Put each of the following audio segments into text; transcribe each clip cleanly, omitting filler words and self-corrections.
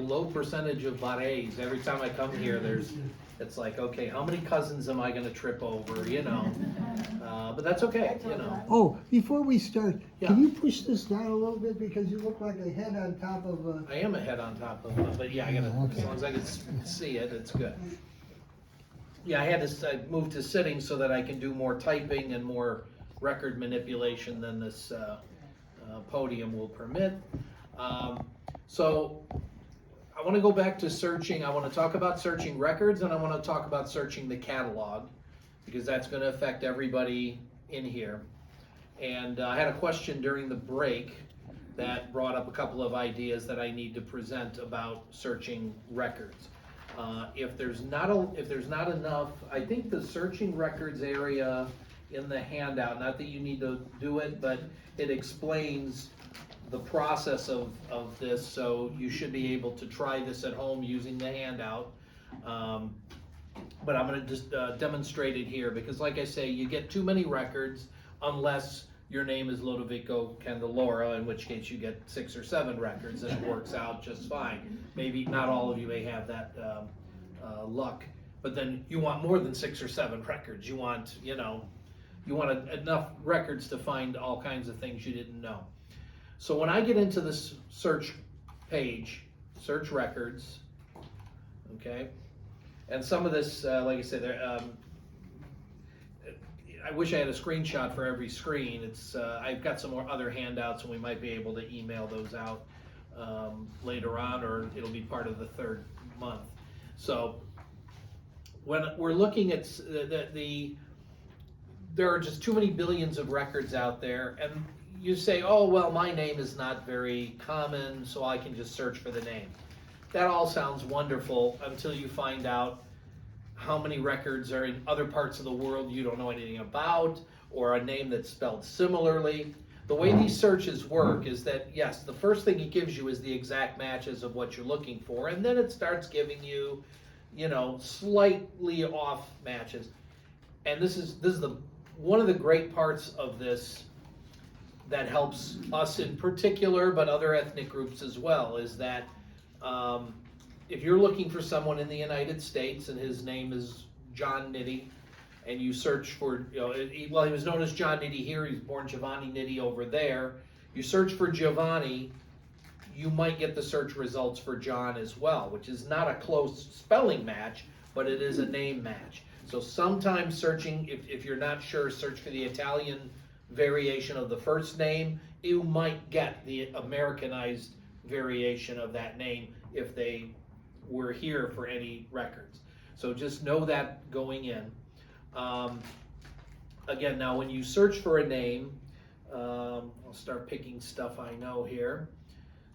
Low percentage of barets. Every time I come here, it's like, okay, how many cousins am I going to trip over, you know? But that's okay, you know. Oh, before we start, Yeah. can you push this down a little bit because you look like a head on top of a... I am a head on top of it, but yeah, I gotta, Okay. as long as I can see it, it's good. Yeah, I had to move to sitting so that I can do more typing and more record manipulation than this podium will permit. So I want to go back to searching. I want to talk about searching records, and I want to talk about searching the catalog, because that's going to affect everybody in here. And I had a question during the break that brought up a couple of ideas that I need to present about searching records. If there's not enough, I think the searching records area in the handout, not that you need to do it, but it explains the process of this, so you should be able to try this at home using the handout. But I'm going to just demonstrate it here, because like I say, you get too many records unless your name is Lodovico Candelora, in which case you get 6 or 7 records and it works out just fine. Maybe not all of you may have that luck, but then you want more than 6 or 7 records. You want, you know, enough records to find all kinds of things you didn't know. So when I get into this search page, search records, okay, and some of this, like I said, I wish I had a screenshot for every screen. It's I've got some more other handouts, and we might be able to email those out later on, or it'll be part of the 3rd month. So when we're looking at there are just too many billions of records out there, and you say, oh, well, my name is not very common, so I can just search for the name. That all sounds wonderful until you find out how many records are in other parts of the world you don't know anything about, or a name that's spelled similarly. The way these searches work is that, yes, the first thing it gives you is the exact matches of what you're looking for, and then it starts giving you, you know, slightly off matches. And this is one of the great parts of this that helps us in particular, but other ethnic groups as well, is that if you're looking for someone in the United States and his name is John Nitti, and you search for, you know, he was known as John Nitti here, he was born Giovanni Nitti over there. You search for Giovanni, you might get the search results for John as well, which is not a close spelling match, but it is a name match. So sometimes searching, if you're not sure, search for the Italian variation of the first name. You might get the Americanized variation of that name if they were here for any records. So just know that going in. Again, now when you search for a name, I'll start picking stuff I know here.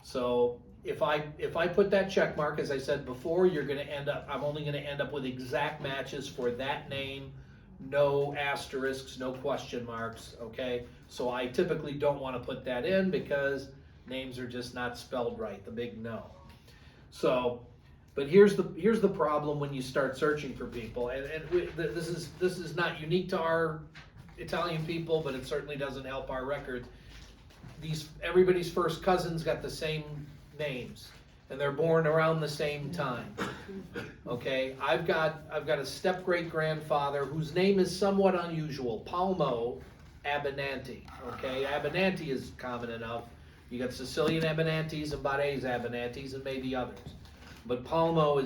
So if I put that check mark, as I said before, you're going to end up, I'm only going to end up with exact matches for that name, no asterisks, no question marks, okay? So I typically don't want to put that in because names are just not spelled right, the big no. So, but here's the problem when you start searching for people, and this is not unique to our Italian people, but it certainly doesn't help our records. Everybody's first cousins got the same names, and they're born around the same time. Okay, I've got a step great grandfather whose name is somewhat unusual, Palmo Abenanti. Okay, Abenanti is common enough. You got Sicilian Abenantis and Barese Abenantis and maybe others, but Palmo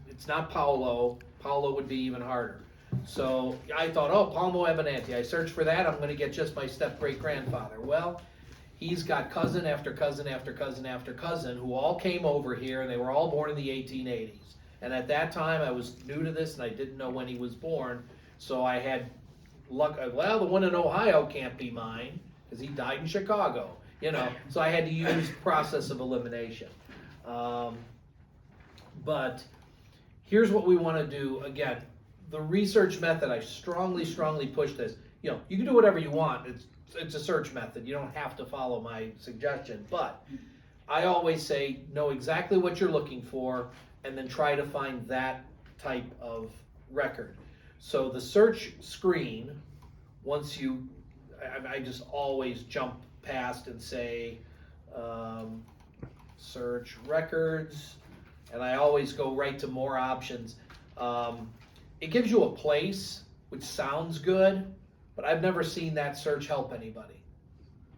it's not Paolo. Paolo would be even harder. So I thought, oh, Palmo Abenanti. I searched for that. I'm going to get just my step great grandfather. Well, he's got cousin after cousin after cousin after cousin who all came over here, and they were all born in the 1880s. And at that time, I was new to this, and I didn't know when he was born. So I had luck. Well, the one in Ohio can't be mine because he died in Chicago, you know. So I had to use process of elimination. But here's what we want to do. Again, the research method, I strongly push this. You know, you can do whatever you want. It's a search method. You don't have to follow my suggestion, but I always say know exactly what you're looking for and then try to find that type of record. So the search screen, once I just always jump past and say search records, and I always go right to more options. It gives you a place, which sounds good, but I've never seen that search help anybody.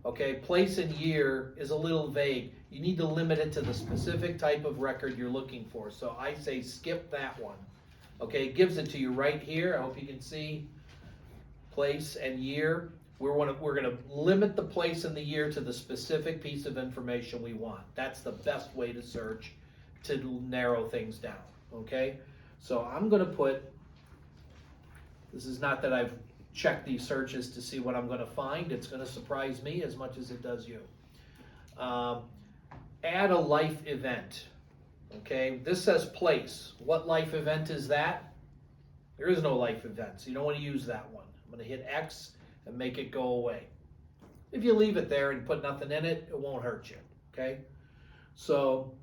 Okay, place and year is a little vague. You need to limit it to the specific type of record you're looking for. So I say skip that one. Okay, it gives it to you right here. I hope you can see place and year. We're going to limit the place and the year to the specific piece of information we want. That's the best way to search to narrow things down. Okay, so I'm going to put, this is not that I've checked these searches to see what I'm going to find. It's going to surprise me as much as it does you. Add a life event. Okay, this says place. What life event is that? There is no life event, so you don't want to use that one. I'm going to hit X and make it go away. If you leave it there and put nothing in it, it won't hurt you. Okay, so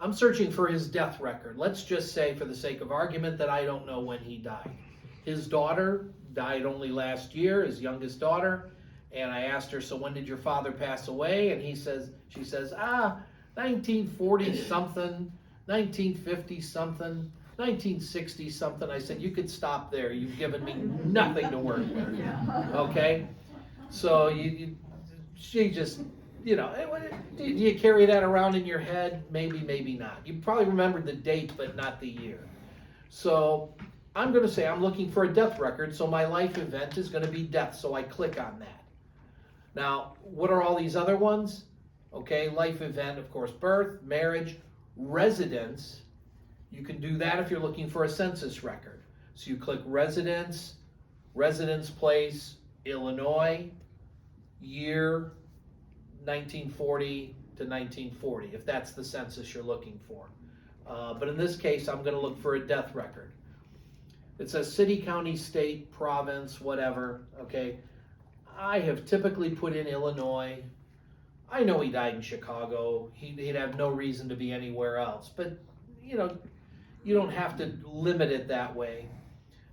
I'm searching for his death record. Let's just say, for the sake of argument, that I don't know when he died. His daughter died only last year, his youngest daughter, and I asked her, so when did your father pass away? And she says, 1940 something, 1950 something, 1960 something. I said, you could stop there. You've given me nothing to work with. Okay? So she just, do you carry that around in your head? Maybe, maybe not. You probably remember the date, but not the year. So I'm going to say I'm looking for a death record, so my life event is going to be death, so I click on that. Now, what are all these other ones? Okay, life event, of course, birth, marriage, residence. You can do that if you're looking for a census record. So you click residence, residence place, Illinois, year 1940 to 1940, if that's the census you're looking for. But in this case, I'm going to look for a death record. It says city, county, state, province, whatever, okay? I have typically put in Illinois. I know he died in Chicago. He'd have no reason to be anywhere else. But, you don't have to limit it that way.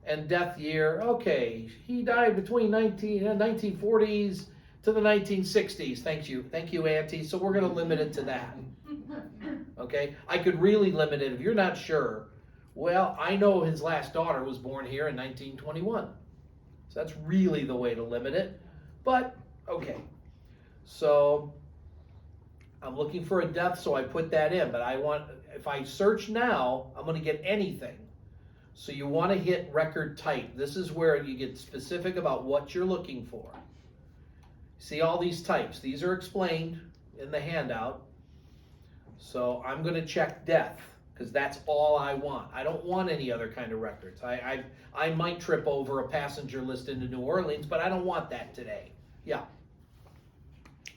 And death year, okay, he died between 1940s to the 1960s. Thank you, Auntie. So we're going to limit it to that. Okay? I could really limit it if you're not sure. Well, I know his last daughter was born here in 1921. So that's really the way to limit it. But, okay. So I'm looking for a death, so I put that in. But if I search now, I'm going to get anything. So you want to hit record type. This is where you get specific about what you're looking for. See all these types. These are explained in the handout. So I'm going to check death, because that's all I want. I don't want any other kind of records. I might trip over a passenger list into New Orleans, but I don't want that today. Yeah.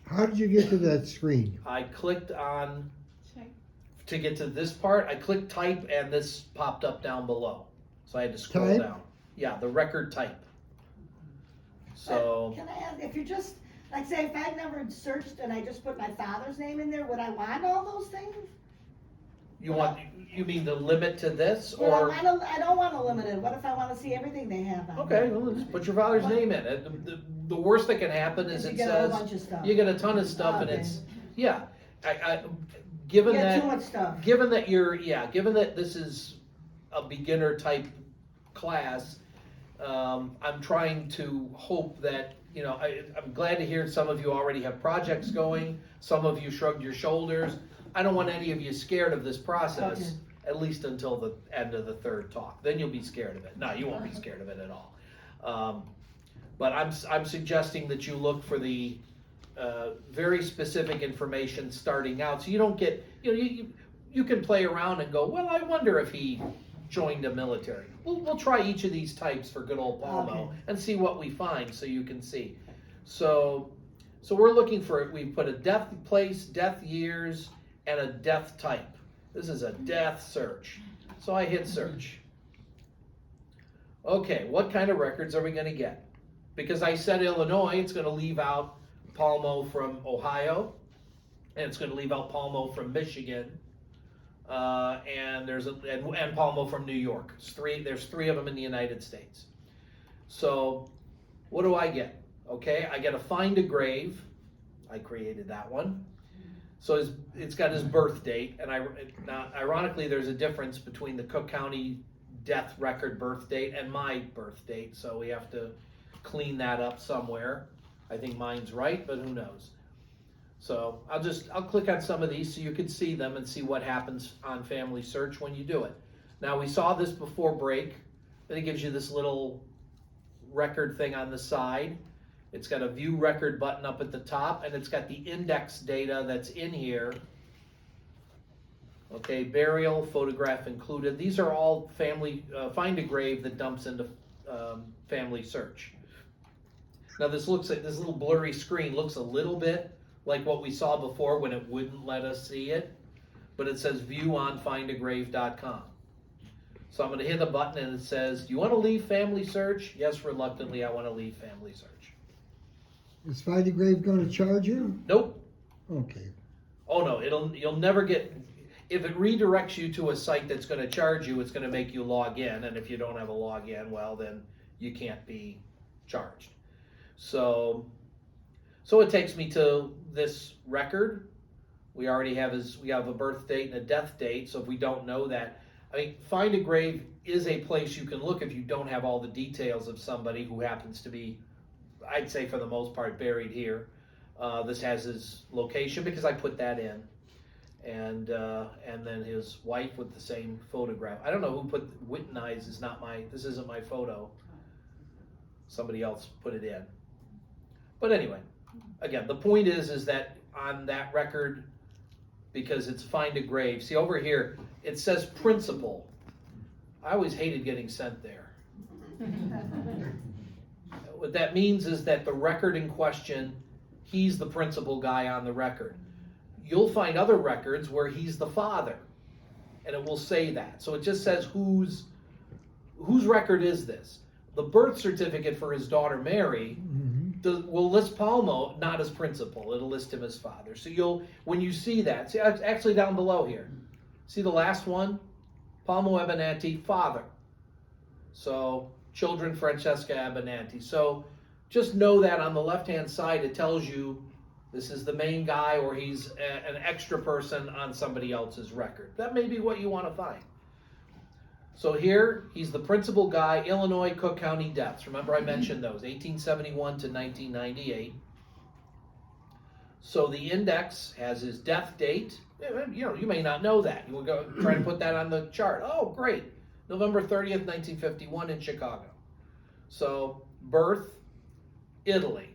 How did you get to that screen? I clicked on, to get to this part, I clicked type and this popped up down below. So I had to scroll Type? down. Yeah, the record type. So. Can I ask, if you just, like say if I'd never searched and I just put my father's name in there, would I want all those things? You mean the limit to this, Well, or? I don't want to limit it. What if I want to see everything they have on Okay, there? well, just put your father's name in. The worst that can happen is You it get a whole says, bunch of stuff. you get a ton of stuff and Okay. it's, yeah. Given You get too that, much stuff. given that this is a beginner type class, I'm trying to hope that, I'm glad to hear some of you already have projects going. Some of you shrugged your shoulders. I don't want any of you scared of this process, Okay. at least until the end of the third talk. Then you'll be scared of it. No, you won't be scared of it at all. But I'm suggesting that you look for the very specific information starting out, so you don't get, you can play around and go, well, I wonder if he joined a military. We'll try each of these types for good old Palmo Okay. and see what we find, so you can see. So we're looking for, we put a death place, death years, and a death type. This is a death search. So I hit search. Okay, what kind of records are we going to get? Because I said Illinois, it's going to leave out Palmo from Ohio, and it's going to leave out Palmo from Michigan, and Palmo from New York. There's three of them in the United States. So what do I get? Okay, I get a find a grave. I created that one. So it's got his birth date, and now ironically, there's a difference between the Cook County death record birth date and my birth date, so we have to clean that up somewhere. I think mine's right, but who knows? So I'll click on some of these so you can see them and see what happens on FamilySearch when you do it. Now we saw this before break. Then it gives you this little record thing on the side. It's got a view record button up at the top, and it's got the index data that's in here. Okay, burial, photograph included. These are all find a grave that dumps into FamilySearch. Now this little blurry screen looks a little bit like what we saw before when it wouldn't let us see it, but it says view on findagrave.com. So I'm going to hit a button and it says, do you want to leave FamilySearch? Yes, reluctantly, I want to leave FamilySearch. Is Find a Grave going to charge you? Nope. Okay. Oh no, you'll never get, if it redirects you to a site that's going to charge you, it's going to make you log in, and if you don't have a login, well then you can't be charged. So it takes me to this record. We already have a birth date and a death date, so if we don't know that, I mean, Find a Grave is a place you can look if you don't have all the details of somebody who happens to be, I'd say for the most part, buried here. This has his location because I put that in, and then his wife with the same photograph. I don't know who put Wittenized is not my. This isn't my photo. Somebody else put it in. But anyway, again, the point is that on that record, because it's Find a Grave. See over here, it says principal. I always hated getting sent there. What that means is that the record in question, he's the principal guy on the record. You'll find other records where he's the father, and it will say that. So it just says whose record is this? The birth certificate for his daughter Mary will list Palmo not as principal. It'll list him as father. So when you see that, see actually down below here, see the last one? Palmo Abenanti, father. So children Francesca Abenanti. So just know that on the left-hand side it tells you this is the main guy or he's an extra person on somebody else's record. That may be what you want to find. So here, he's the principal guy, Illinois Cook County deaths. Remember I mentioned those, 1871 to 1998. So the index has his death date. You may not know that. You will go try to put that on the chart. Oh, great. November 30th, 1951 in Chicago. So birth, Italy.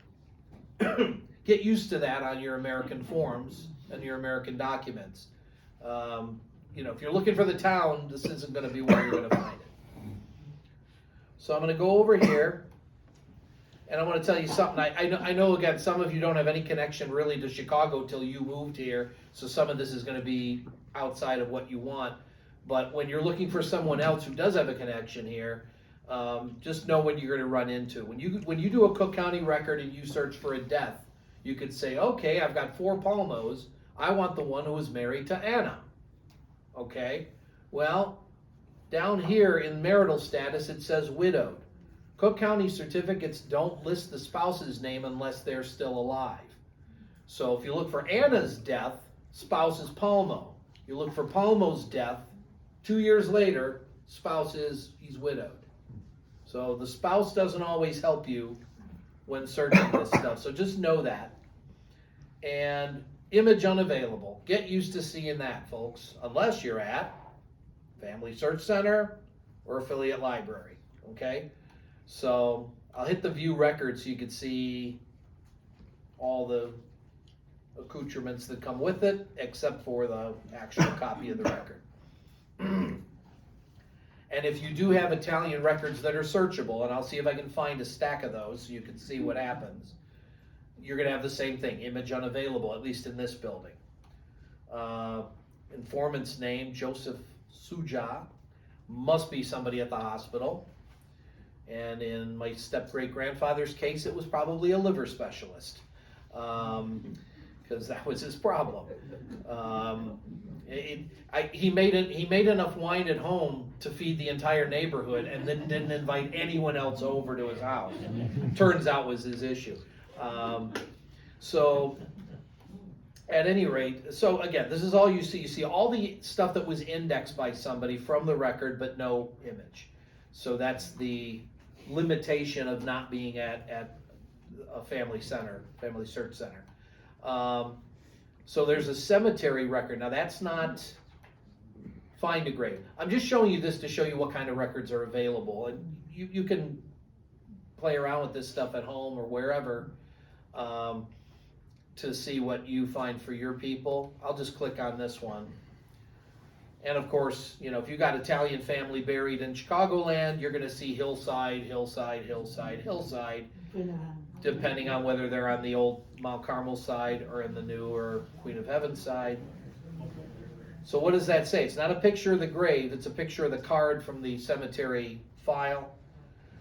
Get used to that on your American forms and your American documents. If you're looking for the town, this isn't going to be where you're going to find it. So I'm going to go over here, and I want to tell you something. I know, again, some of you don't have any connection really to Chicago till you moved here, so some of this is going to be outside of what you want. But when you're looking for someone else who does have a connection here, just know what you're going to run into. When you do a Cook County record and you search for a death, you could say, okay, I've got 4 Palmos. I want the one who was married to Anna. Okay, well, down here in marital status, it says widowed. Cook County certificates don't list the spouse's name unless they're still alive. So if you look for Anna's death, spouse is Palmo. You look for Palmo's death, 2 years later, spouse he's widowed. So the spouse doesn't always help you when searching this stuff. So just know that. And image unavailable. Get used to seeing that, folks, unless you're at Family Search Center or Affiliate Library, okay? So I'll hit the view record so you can see all the accoutrements that come with it, except for the actual copy of the record. And if you do have Italian records that are searchable, and I'll see if I can find a stack of those so you can see what happens, you're going to have the same thing, image unavailable, at least in this building. Informant's name, Joseph Suja, must be somebody at the hospital. And in my step-great-grandfather's case, it was probably a liver specialist, because that was his problem. He made enough wine at home to feed the entire neighborhood, and then didn't invite anyone else over to his house. Turns out was his issue. So At any rate, so again, this is all you see. You see all the stuff that was indexed by somebody from the record, but no image. So that's the limitation of not being at a family search center. So there's a cemetery record. Now that's not find a grave. I'm just showing you this to show you what kind of records are available. And you can play around with this stuff at home or wherever. To see what you find for your people. I'll just click on this one. And of course, you know, if you got Italian family buried in Chicagoland, you're gonna see hillside, hillside, hillside, hillside, depending on whether they're on the old Mount Carmel side or in the newer Queen of Heaven side. So what does that say? It's not a picture of the grave, it's a picture of the card from the cemetery file.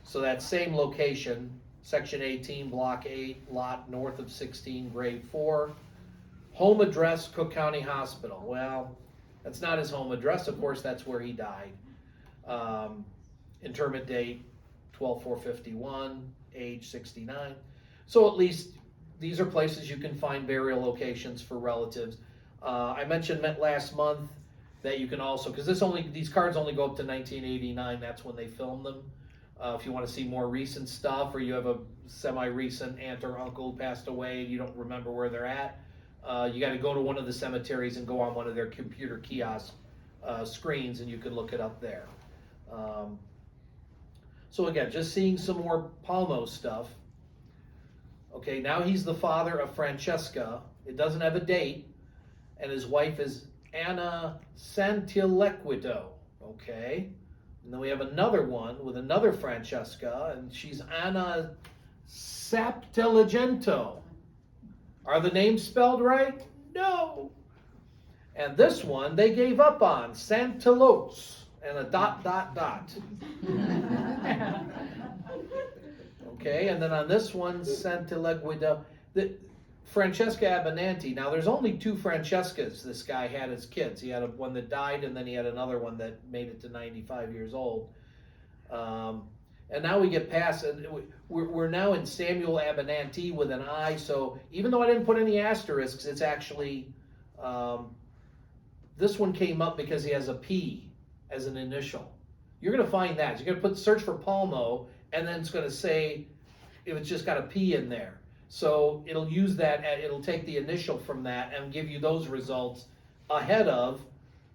So that same location, Section 18, Block 8, lot north of 16, grade 4. Home address, Cook County Hospital. Well, that's not his home address. Of course, that's where he died. Interment date, 12/4/51, age 69. So at least these are places you can find burial locations for relatives. I mentioned last month that you can also, because these cards only go up to 1989. That's when they filmed them. If you want to see more recent stuff, or you have a semi-recent aunt or uncle who passed away and you don't remember where they're at, you got to go to one of the cemeteries and go on one of their computer kiosk screens, and you can look it up there. So again, just seeing some more Palmo stuff. Okay, now he's the father of Francesca. It doesn't have a date, and his wife is Anna Santilequito. Okay. And then we have another one with another Francesca, and she's Anna Sapteligento. Are the names spelled right? No. And this one they gave up on, Santilos, and a ... Okay, and then on this one, Santileguida, Francesca Abenanti. Now there's only 2 Francescas this guy had as kids. He had one that died, and then he had another one that made it to 95 years old. And now we get past, and we're now in Samuel Abenanti with an I, so even though I didn't put any asterisks, it's actually, this one came up because he has a P as an initial. You're going to find that. You're going to search for Palmo, and then it's going to say if it's just got a P in there. So it'll use that, it'll take the initial from that and give you those results ahead of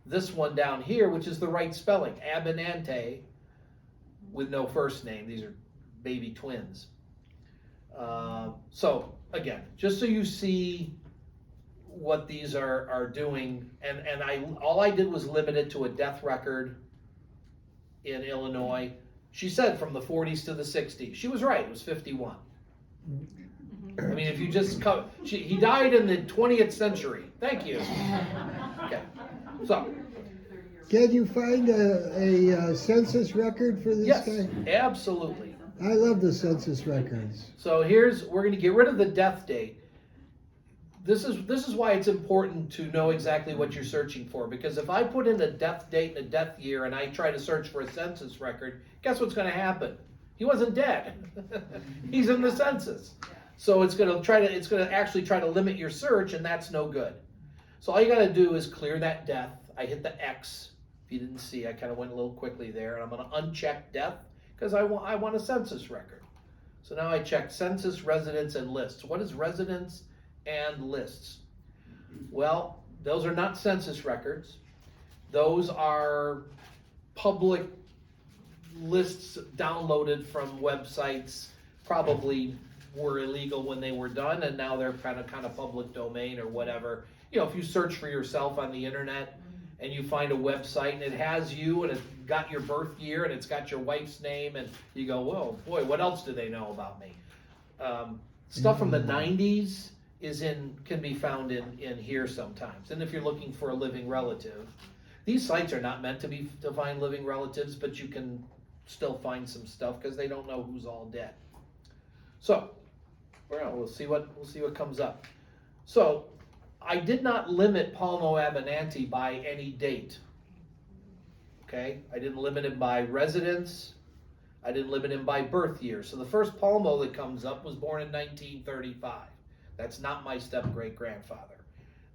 this one down here, which is the right spelling, Abenante, with no first name. These are baby twins. So again, just so you see what these are doing, and all I did was limit it to a death record in Illinois. She said from the 40s to the 60s. She was right, it was 51. I mean, if you just he died in the 20th century. Thank you. Okay, so. Can you find a census record for this Yes, guy? absolutely. I love the census records. So we're going to get rid of the death date. This is why it's important to know exactly what you're searching for, because if I put in a death date and a death year and I try to search for a census record, guess what's going to happen? He wasn't dead. He's in the census. So it's going to actually try to limit your search, and that's no good. So all you got to do is clear that death. I hit the X. If you didn't see, I kind of went a little quickly there, and I'm going to uncheck death because I want a census record. So now I check census, residence, and lists. What is residence and lists? Well, those are not census records. Those are public lists downloaded from websites, probably were illegal when they were done, and now they're kind of public domain or whatever. You know, if you search for yourself on the internet and you find a website and it has you and it's got your birth year and it's got your wife's name, and you go, whoa, boy, what else do they know about me? Stuff from the 90s can be found in here sometimes. And if you're looking for a living relative, these sites are not meant to find living relatives, but you can still find some stuff because they don't know who's all dead. So, well, we'll see what comes up. So, I did not limit Palmo Abenanti by any date. Okay, I didn't limit him by residence. I didn't limit him by birth year. So the first Palmo that comes up was born in 1935. That's not my step-great-grandfather.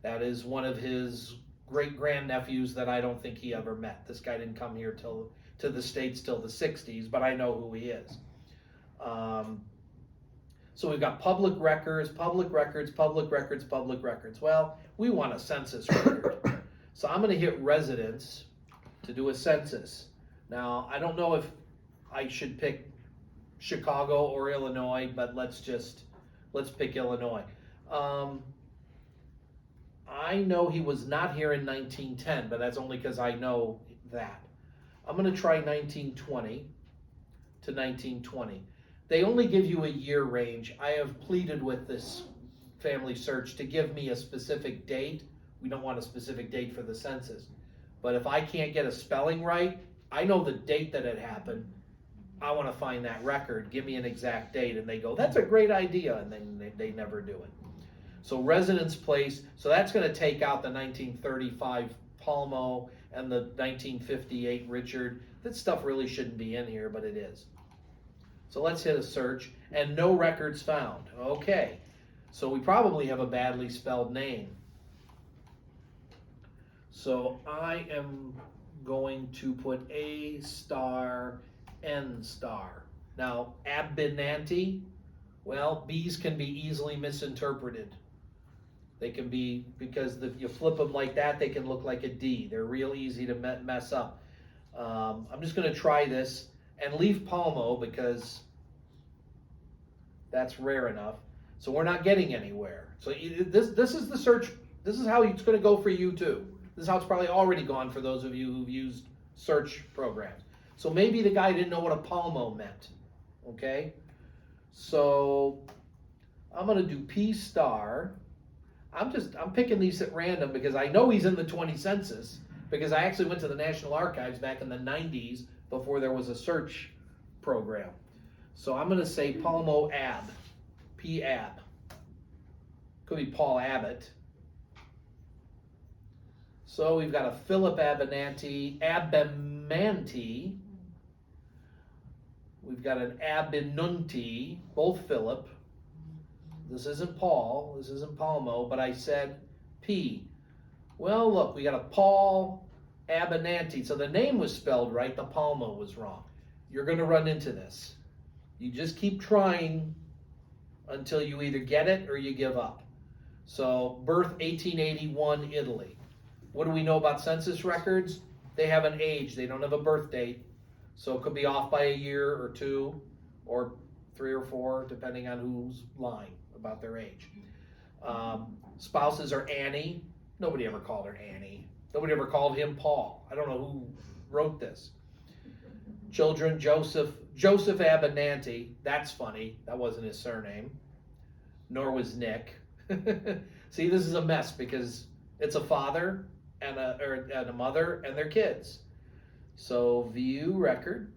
That is one of his great grandnephews that I don't think he ever met. This guy didn't come here to the States till the 60s, but I know who he is. So we've got public records, public records, public records, public records. Well, we want a census record. So I'm going to hit residence to do a census. Now, I don't know if I should pick Chicago or Illinois, but let's pick Illinois. I know he was not here in 1910, but that's only because I know that. I'm going to try 1920 to 1920. They only give you a year range. I have pleaded with this FamilySearch to give me a specific date. We don't want a specific date for the census. But if I can't get a spelling right, I know the date that it happened. I want to find that record. Give me an exact date. And they go, that's a great idea. And then they never do it. So residence place, so that's going to take out the 1935 Palmo and the 1958 Richard. That stuff really shouldn't be in here, but it is. So let's hit a search, and no records found. Okay, so we probably have a badly spelled name. So I am going to put A star, N star. Now, Abinanti, well, B's can be easily misinterpreted. They can be, because if you flip them like that, they can look like a D. They're real easy to mess up. I'm just going to try this and leave Palmo because that's rare enough. So we're not getting anywhere. So this is the search. This is how it's going to go for you too. This is how it's probably already gone for those of you who've used search programs. So maybe the guy didn't know what a Palmo meant. Okay. So I'm going to do P star. I'm picking these at random because I know he's in the 20 census, because I actually went to the National Archives back in the 90s before there was a search program. So I'm going to say Palmo Ab, P-Ab. Could be Paul Abbott. So we've got a Philip Abinanti, Abimanti. We've got an Abinunti, both Philip. This isn't Paul, this isn't Palmo, but I said P. Well, look, we got a Paul Abinanti. So the name was spelled right, the Palmo was wrong. You're going to run into this. You just keep trying until you either get it or you give up. So, birth 1881, Italy. What do we know about census records? They have an age, they don't have a birth date. So it could be off by a year or two, or 3 or 4, depending on who's lying about their age. Spouses are Annie. Nobody ever called her Annie. Nobody ever called him Paul. I don't know who wrote this. Children, Joseph Abinanti. That's funny. That wasn't his surname. Nor was Nick. See, this is a mess because it's a father and a mother and their kids. So view record.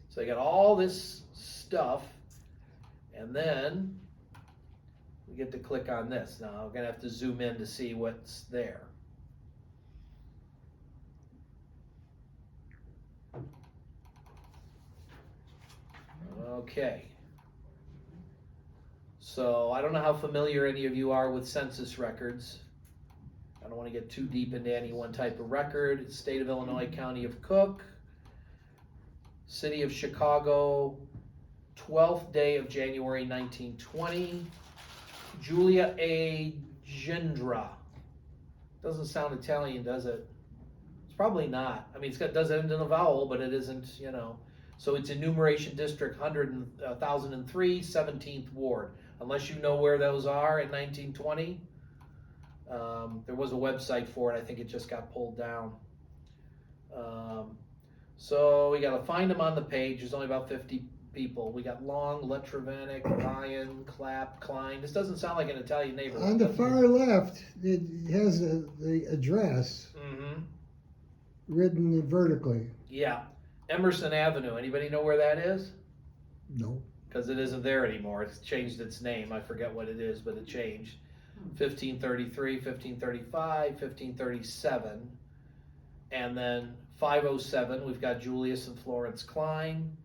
So I got all this stuff, and then we get to click on this. Now I'm gonna have to zoom in to see what's there. Okay. So I don't know how familiar any of you are with census records. I don't want to get too deep into any one type of record. State of Illinois, County of Cook, City of Chicago, 12th day of January 1920. Julia A. Gendra. Doesn't sound Italian, does it? It's probably not. I mean, does end in a vowel, but it isn't, you know. So it's enumeration district 1003, 17th ward. Unless you know where those are in 1920. There was a website for it. I think it just got pulled down. So we got to find them on the page. There's only about 50 people. We got Long, Letravanek, Ryan, Clapp, Klein. This doesn't sound like an Italian neighborhood. On the far left, it has the address written vertically. Yeah. Emerson Avenue. Anybody know where that is? No. Because it isn't there anymore. It's changed its name. I forget what it is, but it changed. 1533, 1535, 1537. And then 507, we've got Julius and Florence Klein.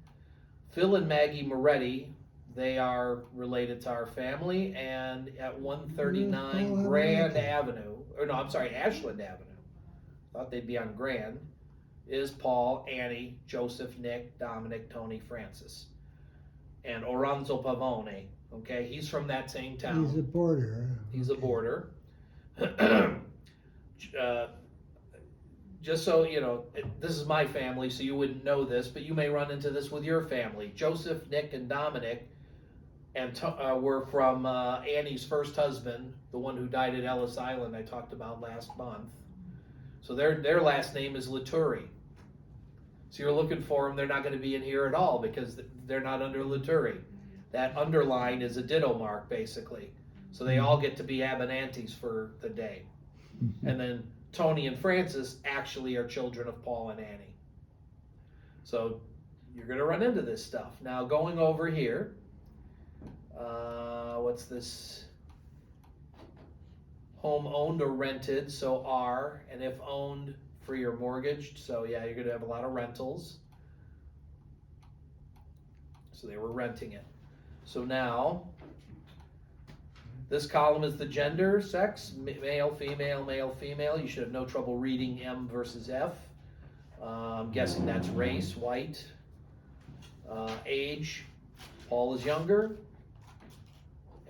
Phil and Maggie Moretti, They are related to our family, and at 139 Paul Grand Avenatti. Avenue, or no, I'm sorry, Ashland Avenue. Thought they'd be on Grand. Is Paul, Annie, Joseph, Nick, Dominic, Tony, Francis, and Oronzo Pavone. Okay, he's from that same town. He's a boarder. He's a boarder. Just so you know, this is my family, so you wouldn't know this, but you may run into this with your family. Joseph, Nick, and Dominic, and were from Annie's first husband, the one who died at Ellis Island I talked about last month. So their last name is Laturi. So you're looking for them, they're not going to be in here at all because they're not under Laturi. That underline is a ditto mark, basically. So they all get to be Abinantes for the day. And then Tony and Francis actually are children of Paul and Annie. So you're going to run into this stuff. Now going over here, what's this? Home owned or rented, so R, and if owned, free or mortgaged. So yeah, you're going to have a lot of rentals. So they were renting it. So now, this column is the gender, sex, male, female, male, female. You should have no trouble reading M versus F. I'm guessing that's race, white. Age, Paul is younger,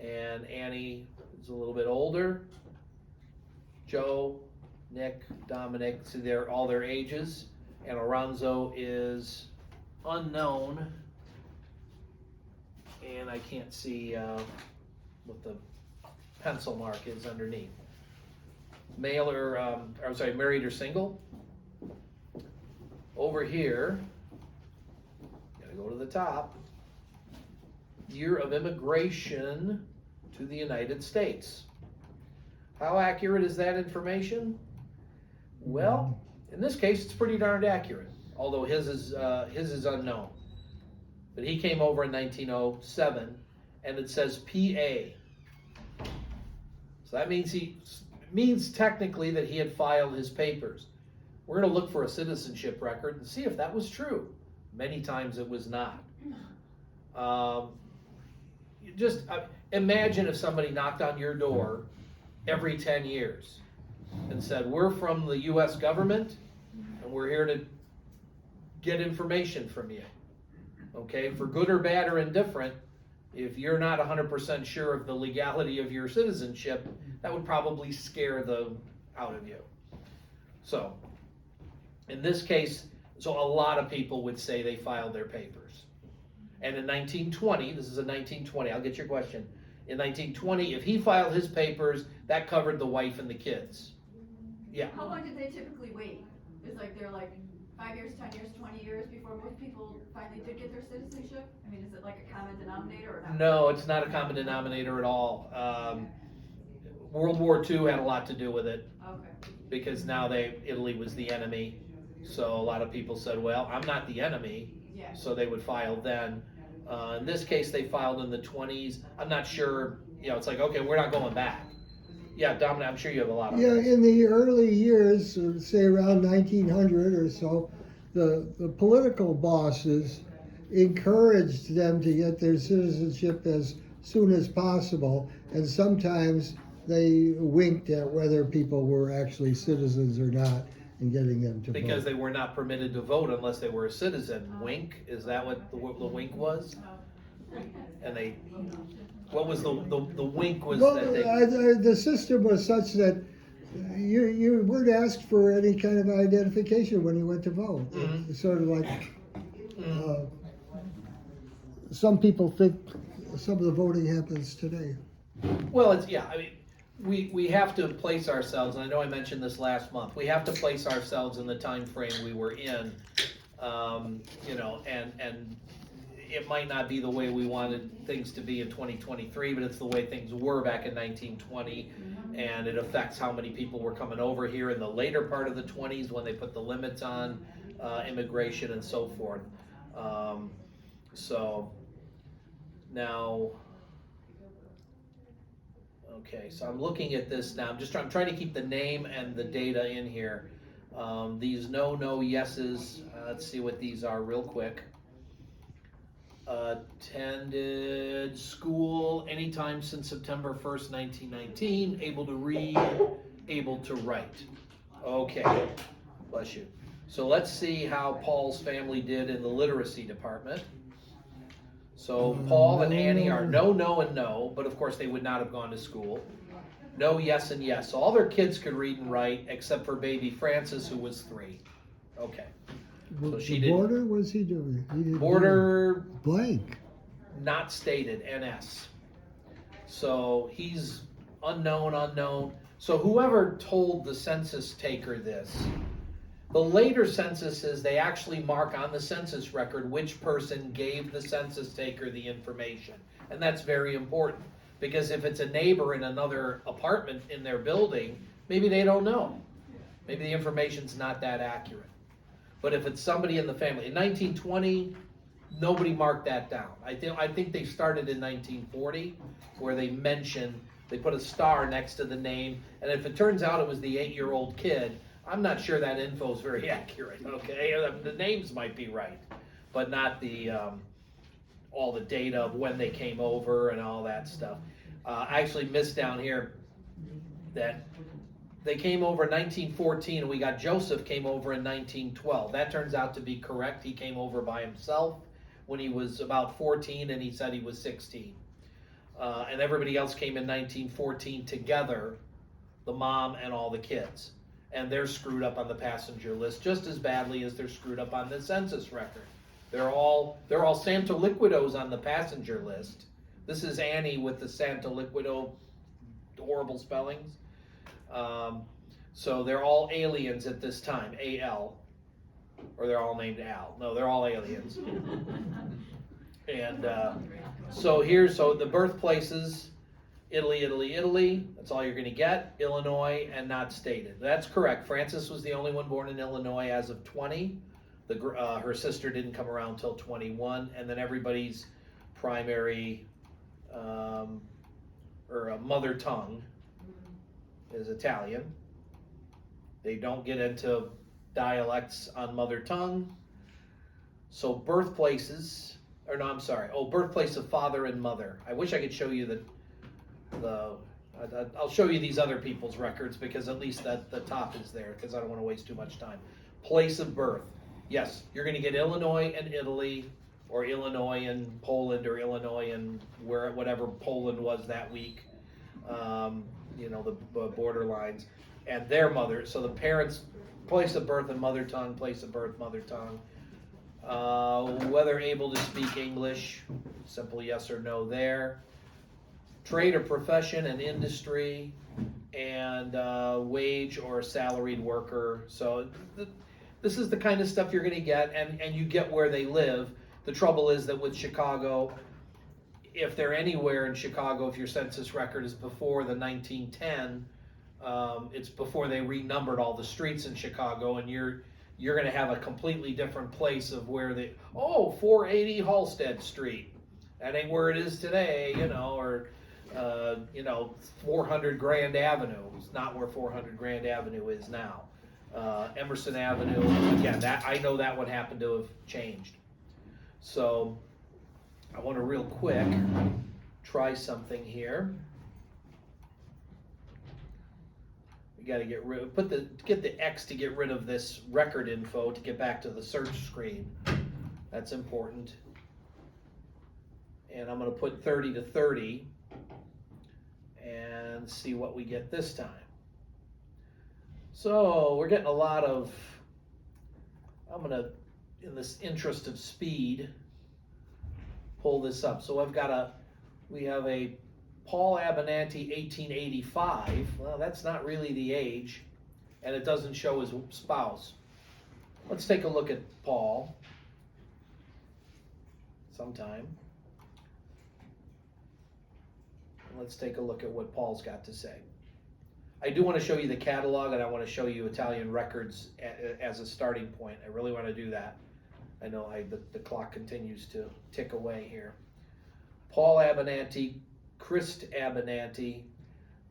and Annie is a little bit older. Joe, Nick, Dominic, so they're all their ages, and Oronzo is unknown, and I can't see what the pencil mark is underneath. Male or, I'm sorry, married or single. Over here, gotta go to the top. Year of immigration to the United States. How accurate is that information? Well, in this case, it's pretty darned accurate, although his is unknown. But he came over in 1907, and it says PA. So that means technically that he had filed his papers. We're going to look for a citizenship record and see if that was true. Many times it was not. Just imagine if somebody knocked on your door every 10 years and said, we're from the U.S. government and we're here to get information from you. Okay, for good or bad or indifferent, if you're not 100% sure of the legality of your citizenship, that would probably scare the out of you. So, in this case, so a lot of people would say they filed their papers. And in 1920, this is a 1920, I'll get your question. In 1920, if he filed his papers, that covered the wife and the kids. Yeah. How long did they typically wait? It's like they're like 5 years, 10 years, 20 years before most people finally did get their citizenship? I mean, is it like a common denominator or not? No, it's not a common denominator at all. World War II had a lot to do with it. Okay. Because now Italy was the enemy. So a lot of people said, well, I'm not the enemy. Yeah. So they would file then. In this case, they filed in the 20s. I'm not sure, it's like, okay, we're not going back. Yeah, Dominic, I'm sure you have a lot of Yeah, those. in the early years, say around 1900 or so, the political bosses encouraged them to get their citizenship as soon as possible, and sometimes they winked at whether people were actually citizens or not and getting them to Because vote. they were not permitted to vote unless they were a citizen. Wink, is that what the wink was? And what was the wink was Well, that they, the system was such that you weren't asked for any kind of identification when you went to vote. Mhm. It's sort of like some people think some of the voting happens today. well, we have to place ourselves, and I know I mentioned this last month, we have to place ourselves in the time frame we were in, and it might not be the way we wanted things to be in 2023, but it's the way things were back in 1920, and it affects how many people were coming over here in the later part of the 20s when they put the limits on immigration and so forth. So now, okay, so I'm looking at this now. I'm trying to keep the name and the data in here. These no, yeses. Let's see what these are real quick. Attended school anytime since September 1st, 1919. Able to read, able to write. Okay, bless you. So let's see how Paul's family did in the literacy department. So Paul and Annie are no, no, and no, but of course they would not have gone to school. No, yes, and yes. So all their kids could read and write except for baby Francis, who was 3. Okay. So she did. Border, what's he doing? He didn't Border, blank. not stated, NS. So he's unknown. So whoever told the census taker this, the later censuses, they actually mark on the census record which person gave the census taker the information. And that's very important, because if it's a neighbor in another apartment in their building, maybe they don't know. Maybe the information's not that accurate. But if it's somebody in the family, in 1920, nobody marked that down. I think they started in 1940, where they put a star next to the name, and if it turns out it was the 8-year-old kid, I'm not sure that info is very accurate, okay? The names might be right, but not the all the data of when they came over and all that stuff. I actually missed down here that they came over in 1914, and we got Joseph came over in 1912. That turns out to be correct. He came over by himself when he was about 14, and he said he was 16. And everybody else came in 1914 together, the mom and all the kids. And they're screwed up on the passenger list just as badly as they're screwed up on the census record. They're all Santa Liquidos on the passenger list. This is Annie with the Santa Liquido horrible spellings. So they're all aliens at this time, A-L, or they're all named Al. No, they're all aliens. And so the birthplaces, Italy, that's all you're going to get. Illinois, and not stated. That's correct. Frances was the only one born in Illinois as of 20. Her sister didn't come around till 21, and then everybody's primary or mother tongue is Italian. They don't get into dialects on mother tongue. So birthplaces, birthplace of father and mother. I wish I could show you I'll show you these other people's records, because at least the top is there, because I don't want to waste too much time. Place of birth. Yes, you're going to get Illinois and Italy, or Illinois and Poland, or Illinois and whatever Poland was that week. The border lines, and their mother. So the parents' place of birth and mother tongue, place of birth, mother tongue. Whether able to speak English, simple yes or no there. Trade or profession and industry, and wage or salaried worker. So this is the kind of stuff you're going to get, and you get where they live. The trouble is that with Chicago, if they're anywhere in Chicago, if your census record is before the 1910, it's before they renumbered all the streets in Chicago, and you're going to have a completely different place of where 480 Halstead Street. That ain't where it is today, or 400 Grand Avenue. It's not where 400 Grand Avenue is now. Emerson Avenue, again, that I know that would happen to have changed. So I want to real quick try something here. We got to get the X to get rid of this record info to get back to the search screen. That's important. And I'm going to put 30 to 30 and see what we get this time. So we're getting a lot of, I'm going to, in this interest of speed, pull this up. So we have a Paul Abernathy 1885. Well, that's not really the age, and it doesn't show his spouse. Let's take a look at Paul sometime. Let's take a look at what Paul's got to say. I do want to show you the catalog, and I want to show you Italian records as a starting point. I really want to do that. I know the clock continues to tick away here. Paul Abernathy, Christ Abernathy.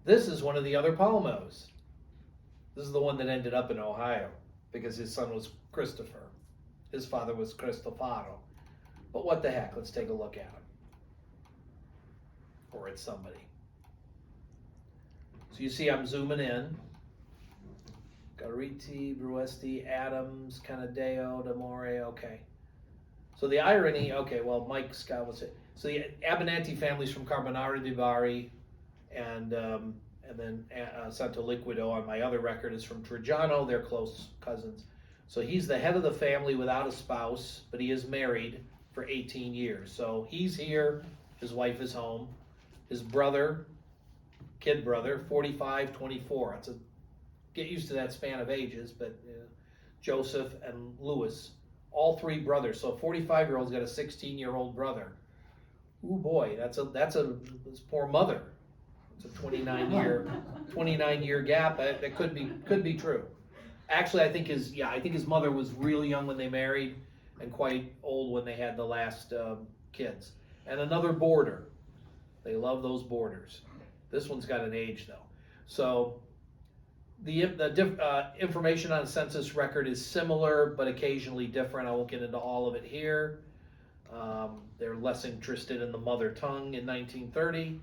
This is one of the other Palmos. This is the one that ended up in Ohio because his son was Christopher. His father was Cristofaro. But what the heck, let's take a look at him. Or at somebody. So you see I'm zooming in. Gariti, Bruesti, Adams, Canadeo, D'Amore, okay. So the irony, okay, well, Mike Scott was it. So the Abenanti family's from Carbonara di Bari, and then Santo Liquido on my other record is from Trajano. They're close cousins. So he's the head of the family without a spouse, but he is married for 18 years. So he's here, his wife is home. His brother, kid brother, 45, 24. It's a, get used to that span of ages, but Joseph and Louis, all three brothers. So a 45-year-old's got a 16-year-old brother. Ooh boy, that's this poor mother. It's a 29-year gap. That could be true. Actually, I think his mother was really young when they married and quite old when they had the last kids. And another boarder. They love those borders. This one's got an age though. So the information on a census record is similar, but occasionally different. I won't get into all of it here. They're less interested in the mother tongue in 1930.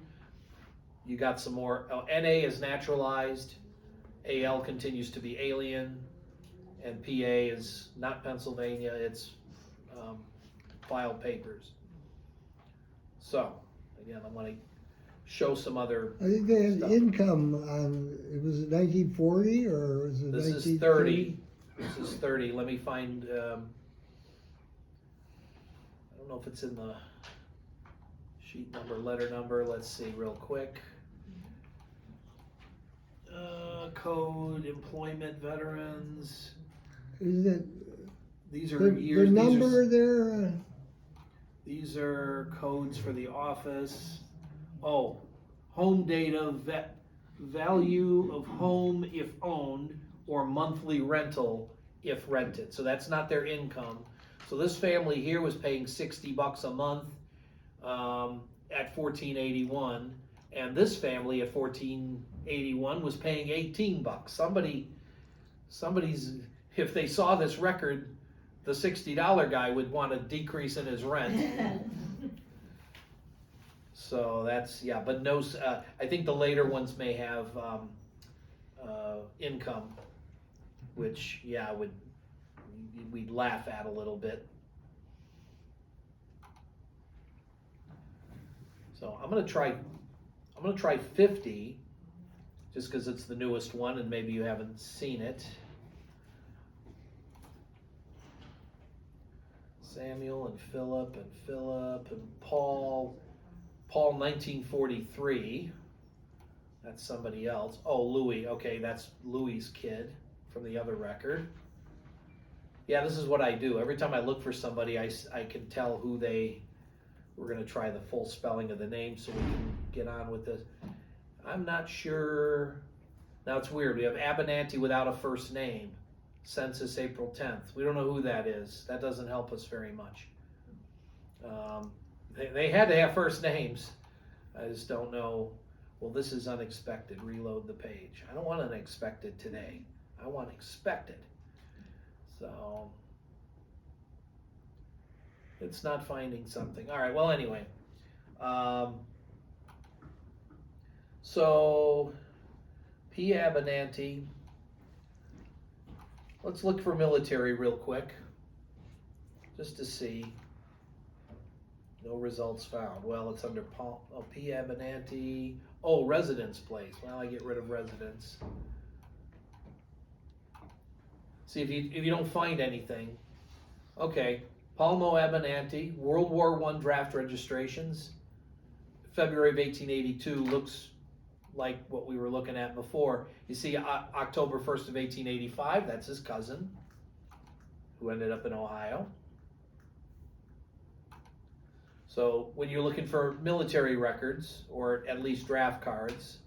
You got some more. NA is naturalized. AL continues to be alien. And PA is not Pennsylvania. It's filed papers. So, again, I'm going to show some other I think they had stuff. income on, it was 1940 or was it This 1930? is 30. This is 30. Let me find, I don't know if it's in the sheet number, letter number. Let's see real quick. Code, employment, veterans. Is it These are the years. number there? These are codes for the office. Oh, home data, value of home if owned, or monthly rental if rented. So that's not their income. So this family here was paying $60 a month at $14.81, and this family at $14.81 was paying $18. Somebody's, if they saw this record, the $60 guy would want a decrease in his rent. So that's, yeah, but no, I think the later ones may have income, which, yeah, we'd laugh at a little bit. So I'm gonna try 50, just because it's the newest one and maybe you haven't seen it. Samuel and Philip and Paul 1943. That's somebody else. Oh, Louis. Okay, that's Louis's kid from the other record. Yeah, this is what I do. Every time I look for somebody, I can tell who they. We're going to try the full spelling of the name so we can get on with this. I'm not sure. Now it's weird. We have Abenanti without a first name. Census April 10th. We don't know who that is. That doesn't help us very much. They had to have first names. I just don't know. Well, this is unexpected. Reload the page. I don't want unexpected today. I want expected. So it's not finding something. All right, well, anyway. So P. Abenanti. Let's look for military real quick, just to see. No results found. Well, it's under P. Abenanti. Oh, residence place. Well, I get rid of residence. See, if you don't find anything. Okay, Palmo Abenanti, World War I draft registrations. February of 1882 looks like what we were looking at before. You see October 1st of 1885, that's his cousin, who ended up in Ohio. So when you're looking for military records, or at least draft cards,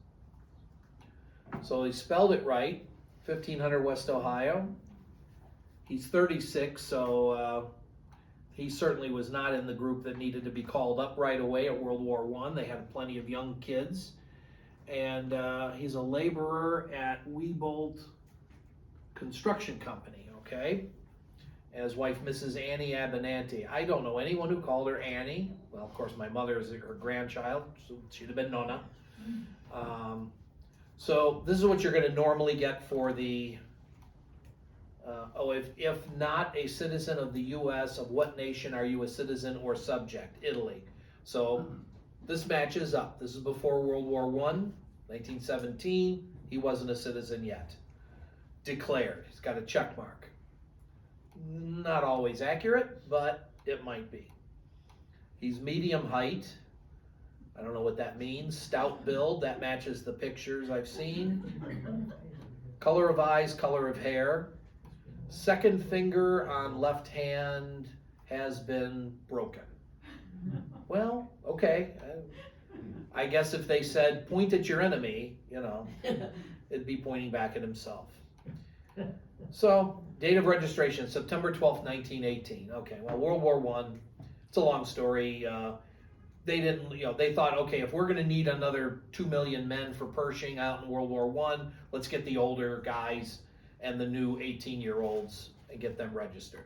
so he spelled it right, 1500 West Ohio. He's 36, so he certainly was not in the group that needed to be called up right away at World War I. They had plenty of young kids. And he's a laborer at Wiebold Construction Company, okay? and his wife, Mrs. Annie Abinanti. I don't know anyone who called her Annie. Well, of course, my mother is her grandchild, so she'd have been Nona. So this is what you're going to normally get for the, if not a citizen of the U.S., of what nation are you a citizen or subject? Italy. So this matches up. This is before World War I, 1917. He wasn't a citizen yet. Declared. He's got a check mark. Not always accurate, but it might be. He's medium height. I don't know what that means. Stout build, that matches the pictures I've seen. Color of eyes, color of hair. Second finger on left hand has been broken. Well, okay. I guess if they said point at your enemy, it'd be pointing back at himself. So, date of registration, September 12th, 1918. Okay, well, World War I, it's a long story. They didn't, they thought, okay, if we're going to need another 2 million men for Pershing out in World War I, let's get the older guys and the new 18-year-olds and get them registered.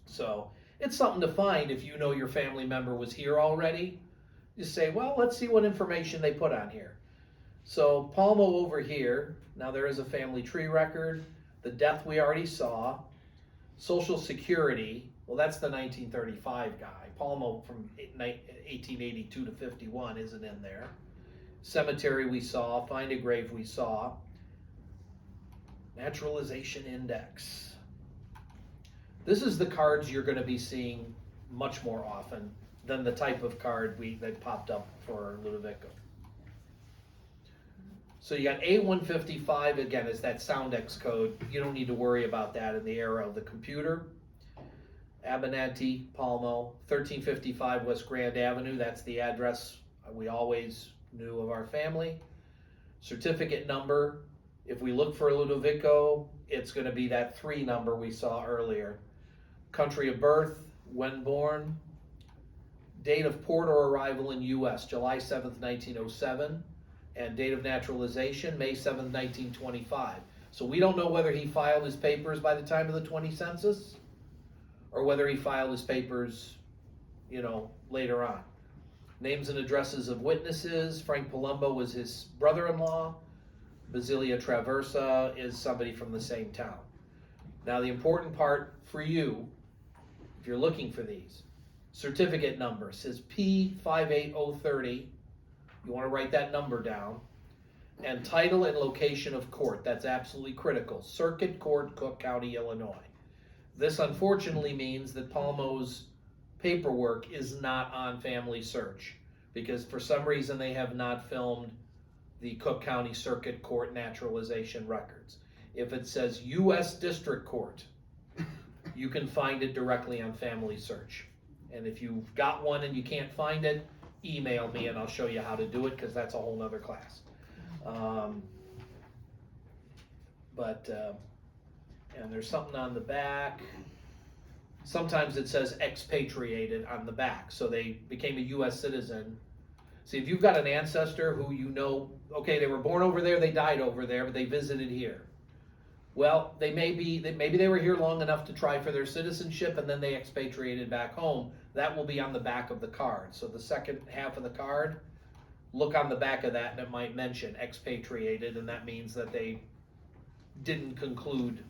So, it's something to find if you know your family member was here already. You say, well, let's see what information they put on here. So, Palmo over here, now there is a family tree record. The death we already saw. Social Security, well, that's the 1935 guy. Palmo from 1882 to 51 isn't in there. Cemetery we saw. Find a grave we saw. Naturalization index. This is the cards you're going to be seeing much more often than the type of card that popped up for Ludovico. So you got A155, again, is that Soundex code. You don't need to worry about that in the era of the computer. Abinanti, Palmo, 1355 West Grand Avenue. That's the address we always knew of our family. Certificate number, if we look for Ludovico, it's going to be that 3 number we saw earlier. Country of birth, when born. Date of port or arrival in U.S., July 7th, 1907. And date of naturalization, May 7th, 1925. So we don't know whether he filed his papers by the time of the 20 census or whether he filed his papers, later on. Names and addresses of witnesses. Frank Palumbo was his brother-in-law. Basilia Traversa is somebody from the same town. Now the important part for you, if you're looking for these, certificate number says P58030. You want to write that number down. And title and location of court. That's absolutely critical. Circuit Court, Cook County, Illinois. This unfortunately means that Palmo's paperwork is not on FamilySearch because for some reason they have not filmed the Cook County Circuit Court naturalization records. If it says U.S. District Court, you can find it directly on FamilySearch. And if you've got one and you can't find it, email me and I'll show you how to do it because that's a whole nother class. And there's something on the back. Sometimes it says expatriated on the back, so they became a U.S. citizen. See, if you've got an ancestor who okay, they were born over there, they died over there, but they visited here. Well, maybe they were here long enough to try for their citizenship and then they expatriated back home. That will be on the back of the card. So the second half of the card, look on the back of that and it might mention expatriated, and that means that they didn't conclude.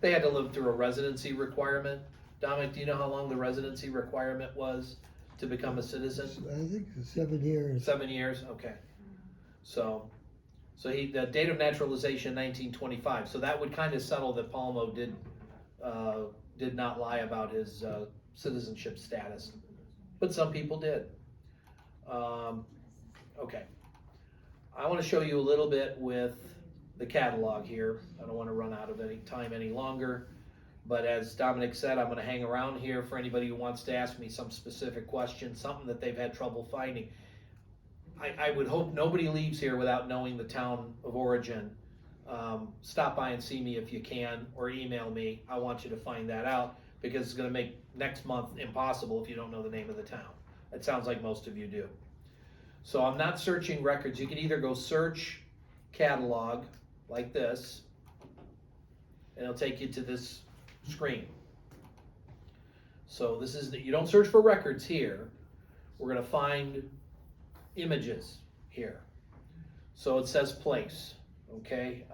They had to live through a residency requirement. Dominic, do you know how long the residency requirement was to become a citizen? I think it's 7 years. 7 years, okay. So the date of naturalization, 1925. So that would kind of settle that Palmo did not lie about his citizenship status, but some people did. Okay. I want to show you a little bit with the catalog here. I don't want to run out of any time any longer, but as Dominic said, I'm going to hang around here for anybody who wants to ask me some specific question, something that they've had trouble finding. I would hope nobody leaves here without knowing the town of origin. Stop by and see me if you can, or email me. I want you to find that out because it's going to make next month impossible if you don't know the name of the town. It sounds like most of you do. So I'm not searching records. You can either go search catalog like this, and it'll take you to this screen. So this is, you don't search for records here. We're gonna find images here. So it says place, okay?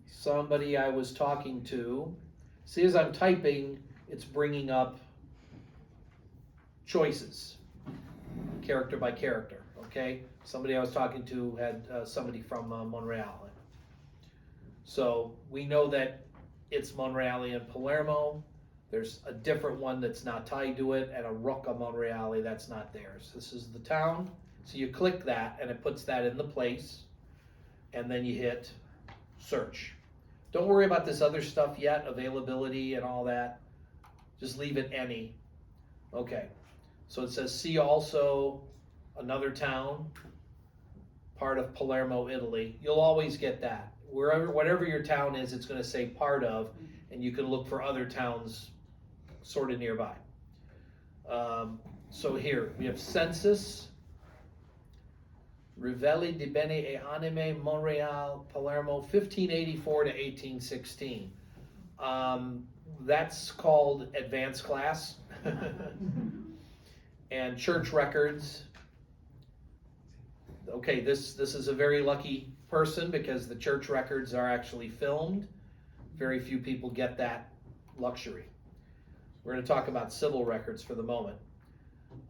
Somebody I was talking to, see as I'm typing, it's bringing up choices, character by character, okay? Somebody I was talking to had somebody from Monreale. So we know that it's Monreale and Palermo. There's a different one that's not tied to it, and a Rocca Monreale that's not theirs. This is the town. So you click that, and it puts that in the place, and then you hit search. Don't worry about this other stuff yet, availability and all that. Just leave it any. Okay, so it says see also another town, part of Palermo, Italy. You'll always get that. Whatever your town is, it's gonna say part of, and you can look for other towns sort of nearby. So here, we have census, Rivelli di Bene e Anime, Monreale, Palermo, 1584 to 1816. That's called advanced class. And church records. Okay, this is a very lucky person because the church records are actually filmed. Very few people get that luxury. We're going to talk about civil records for the moment.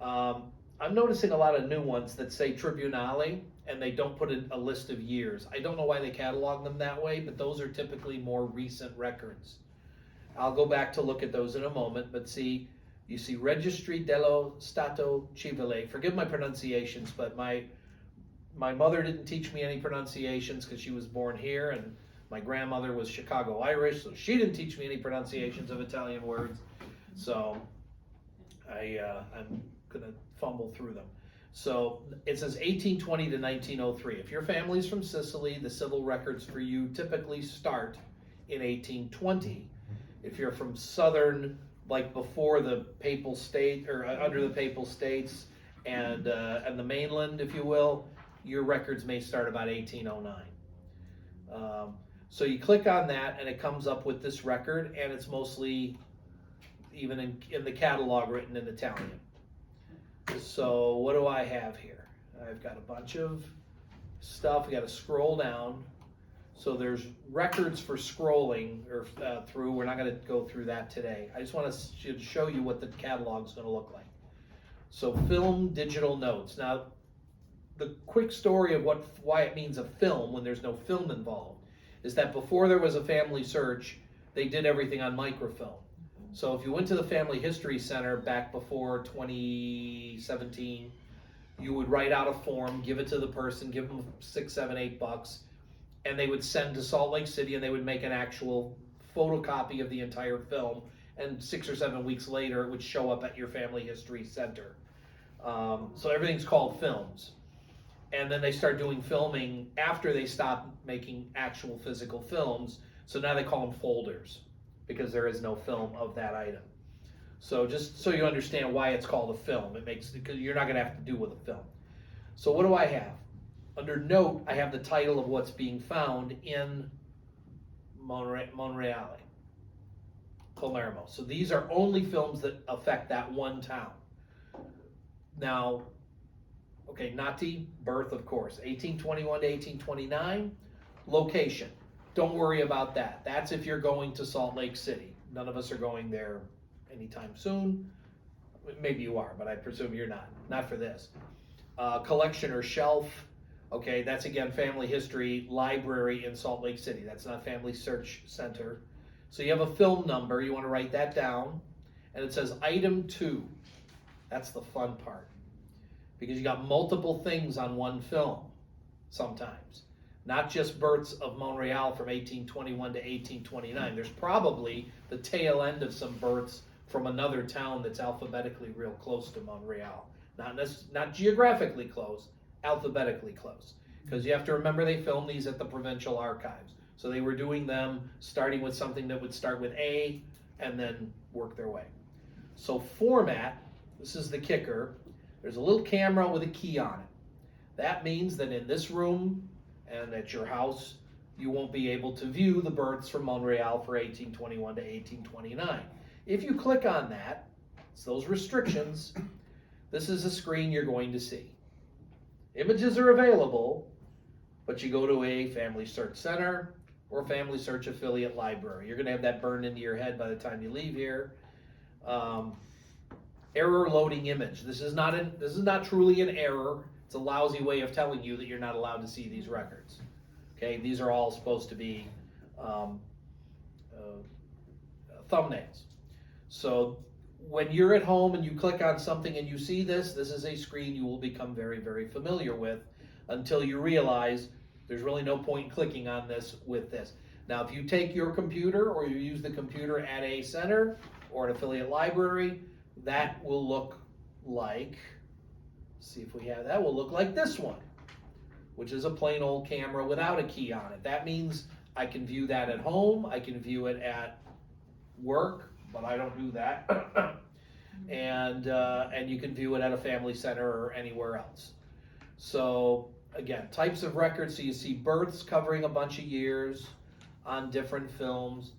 I'm noticing a lot of new ones that say Tribunale, and they don't put a list of years. I don't know why they catalog them that way, but those are typically more recent records. I'll go back to look at those in a moment, but see, you see Registri dello Stato Civile. Forgive my pronunciations, but my mother didn't teach me any pronunciations because she was born here, and my grandmother was Chicago Irish, so she didn't teach me any pronunciations of Italian words. So I'm gonna fumble through them. So it says 1820 to 1903. If your family's from Sicily, the civil records for you typically start in 1820. If you're from southern, like before the Papal State, or under the Papal States and the mainland, if you will, your records may start about 1809. So you click on that and it comes up with this record, and it's mostly even in the catalog written in Italian. So what do I have here? I've got a bunch of stuff. We got to scroll down. So there's records for scrolling or through. We're not going to go through that today. I just want to show you what the catalog is going to look like. So film digital notes. Now, the quick story of why it means a film when there's no film involved is that before there was a FamilySearch, they did everything on microfilm. So if you went to the Family History Center back before 2017, you would write out a form, give it to the person, give them $6, $7, $8, and they would send to Salt Lake City, and they would make an actual photocopy of the entire film, and 6 or 7 weeks later, it would show up at your Family History Center. So everything's called films. And then they start doing filming after they stop making actual physical films, so now they call them folders, because there is no film of that item. So just so you understand why it's called a film, because you're not gonna have to do with a film. So what do I have? Under note, I have the title of what's being found in Monreale, Palermo. So these are only films that affect that one town. Now, okay, Nati, birth, of course, 1821 to 1829. Location, don't worry about that. That's if you're going to Salt Lake City. None of us are going there anytime soon. Maybe you are, but I presume you're not for this. Collection or shelf, okay, that's again family history library in Salt Lake City. That's not FamilySearch Center. So you have a film number, you want to write that down, and it says item 2. That's the fun part, because you got multiple things on one film sometimes. Not just births of Monreale from 1821 to 1829. There's probably the tail end of some births from another town that's alphabetically real close to Monreale. Not geographically close, alphabetically close. Because you have to remember they filmed these at the provincial archives. So they were doing them starting with something that would start with A and then work their way. So format, this is the kicker. There's a little camera with a key on it. That means that in this room and at your house, you won't be able to view the births from Monreale for 1821 to 1829. If you click on that, it's those restrictions, this is a screen you're going to see. Images are available, but you go to a FamilySearch Center or FamilySearch affiliate library. You're going to have that burned into your head by the time you leave here. Error loading image. This is not truly an error. It's a lousy way of telling you that you're not allowed to see these records. Okay, these are all supposed to be thumbnails. So when you're at home and you click on something and you see this, this is a screen you will become very, very familiar with until you realize there's really no point in clicking on this with this. Now, if you take your computer or you use the computer at a center or an affiliate library, that will look like, see if we have, that will look like this one, which is a plain old camera without a key on it. That means I can view that at home, I can view it at work, but I don't do that. And you can view it at a family center or anywhere else. So again, types of records. So you see births covering a bunch of years on different films.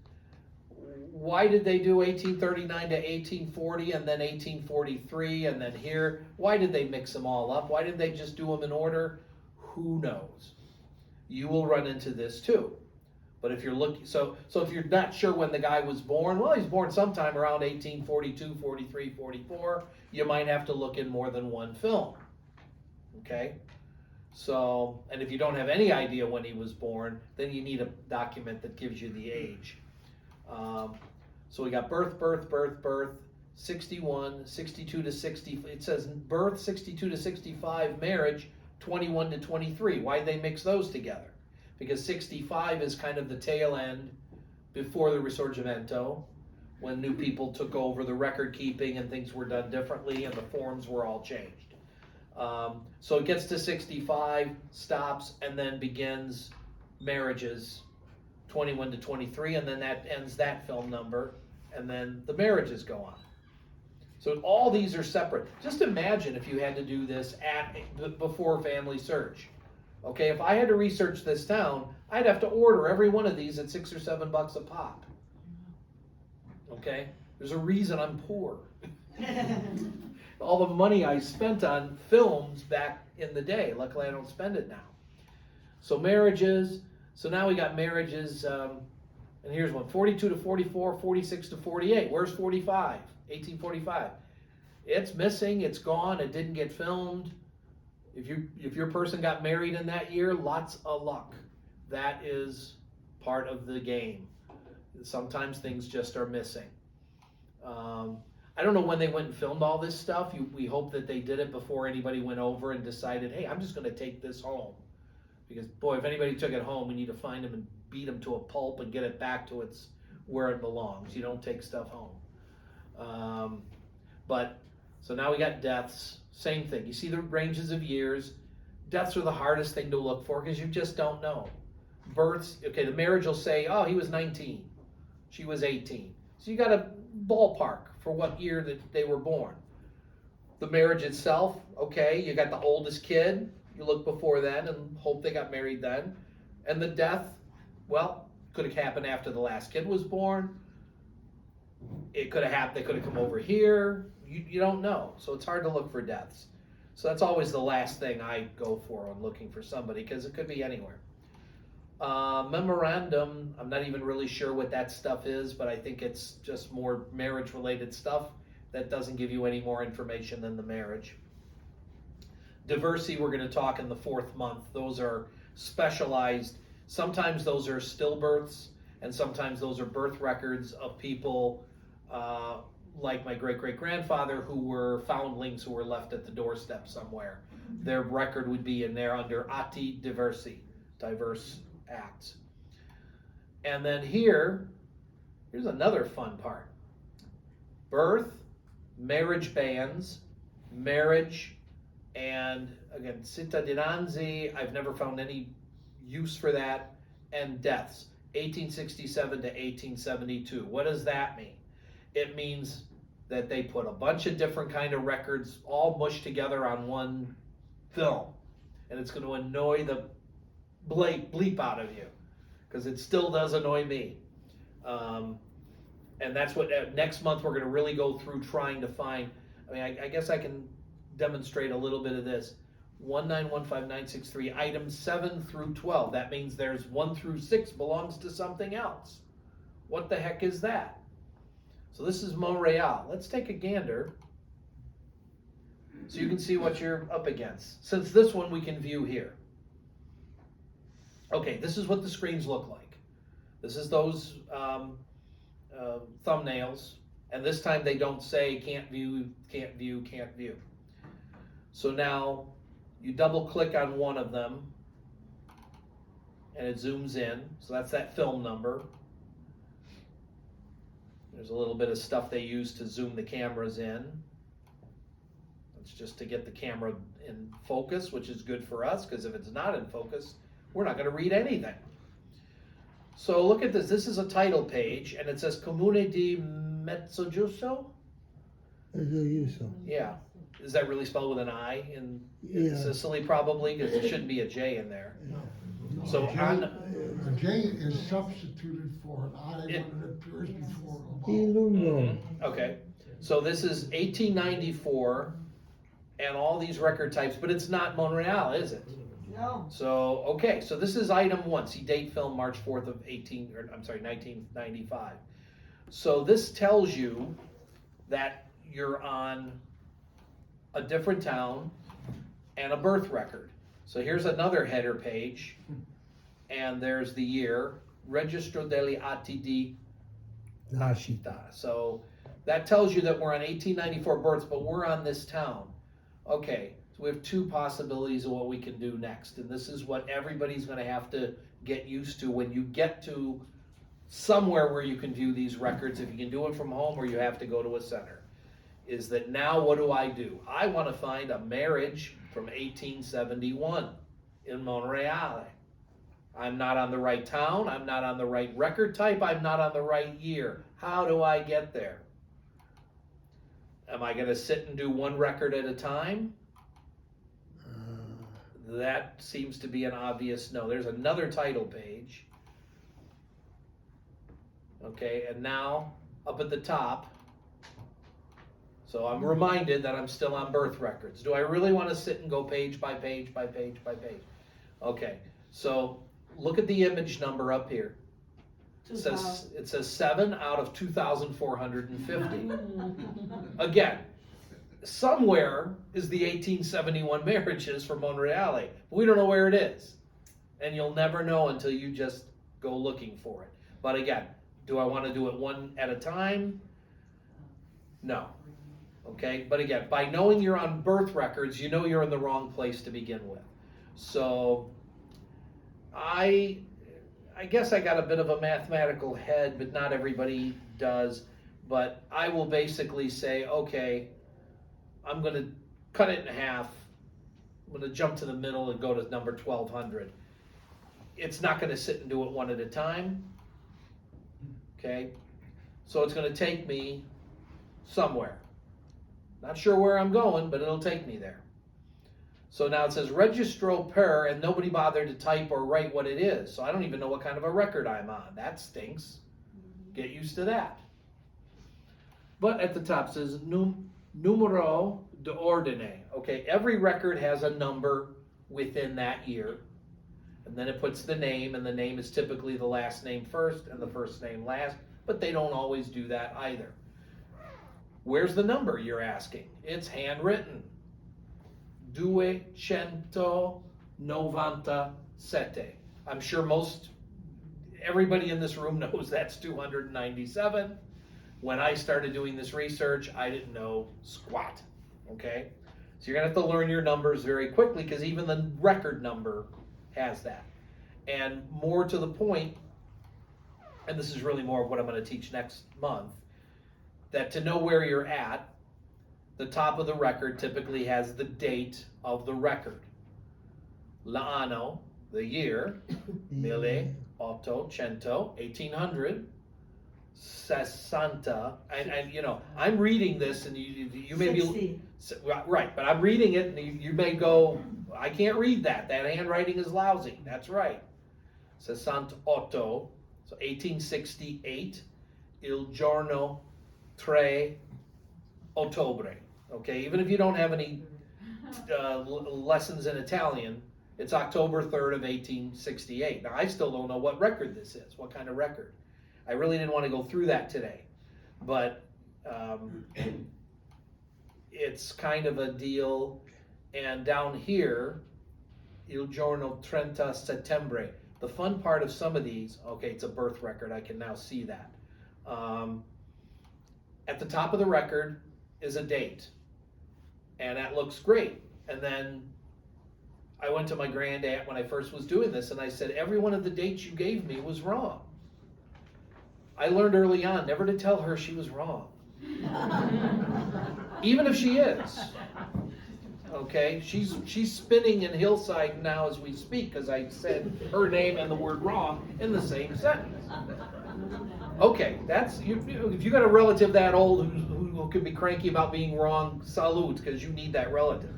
Why did they do 1839 to 1840 and then 1843 and then here? Why did they mix them all up? Why did they just do them in order? Who knows? You will run into this too. But if you're looking, so if you're not sure when the guy was born, well, he's born sometime around 1842, 43, 44. You might have to look in more than one film. Okay? So, and if you don't have any idea when he was born, then you need a document that gives you the age. So we got birth, 61, 62 to 60. It says birth, 62 to 65, marriage, 21 to 23. Why'd they mix those together? Because 65 is kind of the tail end before the Risorgimento, when new people took over the record keeping and things were done differently and the forms were all changed. So it gets to 65, stops, and then begins marriages, 21 to 23, and then that ends that film number, and then the marriages go on. So all these are separate. Just imagine if you had to do this before FamilySearch. Okay, if I had to research this town, I'd have to order every one of these at $6 or $7 a pop. Okay, there's a reason I'm poor. All the money I spent on films back in the day. Luckily, I don't spend it now. So marriages. So now we got marriages, and here's one, 42 to 44, 46 to 48. Where's 45? 1845. It's missing, it's gone, it didn't get filmed. If your person got married in that year, lots of luck. That is part of the game. Sometimes things just are missing. I don't know when they went and filmed all this stuff. We hope that they did it before anybody went over and decided, hey, I'm just going to take this home. Because, boy, if anybody took it home, we need to find them and beat them to a pulp and get it back to where it belongs. You don't take stuff home. So now we got deaths. Same thing. You see the ranges of years. Deaths are the hardest thing to look for because you just don't know. Births, okay, the marriage will say, oh, he was 19. She was 18. So you got a ballpark for what year that they were born. The marriage itself, okay, you got the oldest kid. You look before then and hope they got married then. And the death, well, could have happened after the last kid was born. It could have happened, they could have come over here. You don't know. So it's hard to look for deaths. So that's always the last thing I go for when looking for somebody because it could be anywhere. Memorandum, I'm not even really sure what that stuff is, but I think it's just more marriage-related stuff that doesn't give you any more information than the marriage. Diversity, we're going to talk in the 4th month. Those are specialized. Sometimes those are stillbirths, and sometimes those are birth records of people like my great-great-grandfather who were foundlings who were left at the doorstep somewhere. Their record would be in there under atti diversi, diverse acts. And then here's another fun part. Birth, marriage bans, marriage, and again, cittadinanze, I've never found any use for that, and deaths, 1867 to 1872. What does that mean? It means that they put a bunch of different kind of records all mushed together on one film. And it's going to annoy the bleep out of you, because it still does annoy me. And And that's what, next month, we're gonna really go through trying to find, I mean, I guess I can demonstrate a little bit of this. 1915963, items 7 through 12, that means there's 1 through 6 belongs to something else. What the heck is that? So this is Montreal. Let's take a gander so you can see what you're up against. Since this one we can view here. Okay, this is what the screens look like. This is those thumbnails, and this time they don't say can't view, can't view, can't view. So now you double click on one of them and it zooms in. So that's that film number. There's a little bit of stuff they use to zoom the cameras in. It's just to get the camera in focus, which is good for us, because if it's not in focus, we're not going to read anything. So look at this. This is a title page, and it says Comune di Mezzogiusto? Yeah. Is that really spelled with an I in Yeah. Sicily, probably? Because there shouldn't be a J in there. So on, A J is substituted for an I when it appears before a vowel. Ilungo. okay. So this is 1894 and all these record types, but it's not Montreal, is it? No. So, okay, so this is item 1. See, date film March 4th of 1995. So this tells you that you're on a different town and a birth record. So here's another header page, and there's the year, Registro degli Atti di Nascita. So that tells you that we're on 1894 births, but we're on this town. Okay, so we have 2 possibilities of what we can do next, and this is what everybody's gonna have to get used to when you get to somewhere where you can view these records, if you can do it from home or you have to go to a center, is that now what do? I want to find a marriage from 1871 in Montreal. I'm not on the right town, I'm not on the right record type, I'm not on the right year. How do I get there? Am I going to sit and do one record at a time? That seems to be an obvious no. There's another title page. Okay, and now up at the top, so I'm reminded that I'm still on birth records. Do I really want to sit and go page by page by page by page? Okay, so look at the image number up here. It says 7 out of 2,450. Again, somewhere is the 1871 marriages for Montreal. We don't know where it is. And you'll never know until you just go looking for it. But again, do I want to do it one at a time? No. Okay, but again, by knowing you're on birth records, you know you're in the wrong place to begin with. So I guess I got a bit of a mathematical head, but not everybody does. But I will basically say, okay, I'm going to cut it in half. I'm going to jump to the middle and go to number 1200. It's not going to sit and do it one at a time. Okay, so it's going to take me somewhere. Not sure where I'm going, but it'll take me there. So now it says registro per, and nobody bothered to type or write what it is. So I don't even know what kind of a record I'm on. That stinks. Get used to that. But at the top it says numero d'ordine. Okay, every record has a number within that year. And then it puts the name, and the name is typically the last name first and the first name last, but they don't always do that either. Where's the number, you're asking? It's handwritten. 297. I'm sure everybody in this room knows that's 297. When I started doing this research, I didn't know squat, okay? So you're gonna have to learn your numbers very quickly, because even the record number has that. And more to the point, and this is really more of what I'm gonna teach next month, that to know where you're at, the top of the record typically has the date of the record. L'anno, the year, 1800, 60, and you know, I'm reading this and you may 60. right, but I'm reading it and you may go, I can't read that handwriting is lousy. That's right. 68, so 1868 il giorno 3 ottobre. Okay, even if you don't have any lessons in Italian, it's October 3rd of 1868. Now, I still don't know what record this is, what kind of record. I really didn't want to go through that today, but it's kind of a deal. And down here, il giorno 30 settembre. The fun part of some of these, okay, it's a birth record, I can now see that. At the top of the record is a date, and that looks great. And then I went to my granddad when I first was doing this, and I said, every one of the dates you gave me was wrong. I learned early on never to tell her she was wrong. Even if she is. Okay, she's spinning in Hillside now as we speak because I said her name and the word wrong in the same sentence. Okay, that's if you got a relative that old who could be cranky about being wrong, salute, because you need that relative.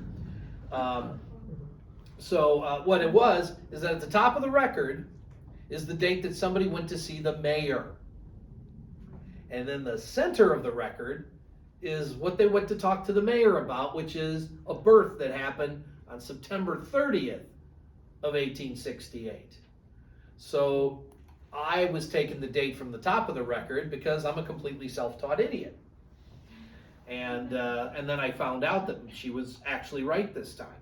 So what it was is that at the top of the record is the date that somebody went to see the mayor. And then the center of the record is what they went to talk to the mayor about, which is a birth that happened on September 30th of 1868. So I was taking the date from the top of the record because I'm a completely self-taught idiot. And then I found out that she was actually right this time,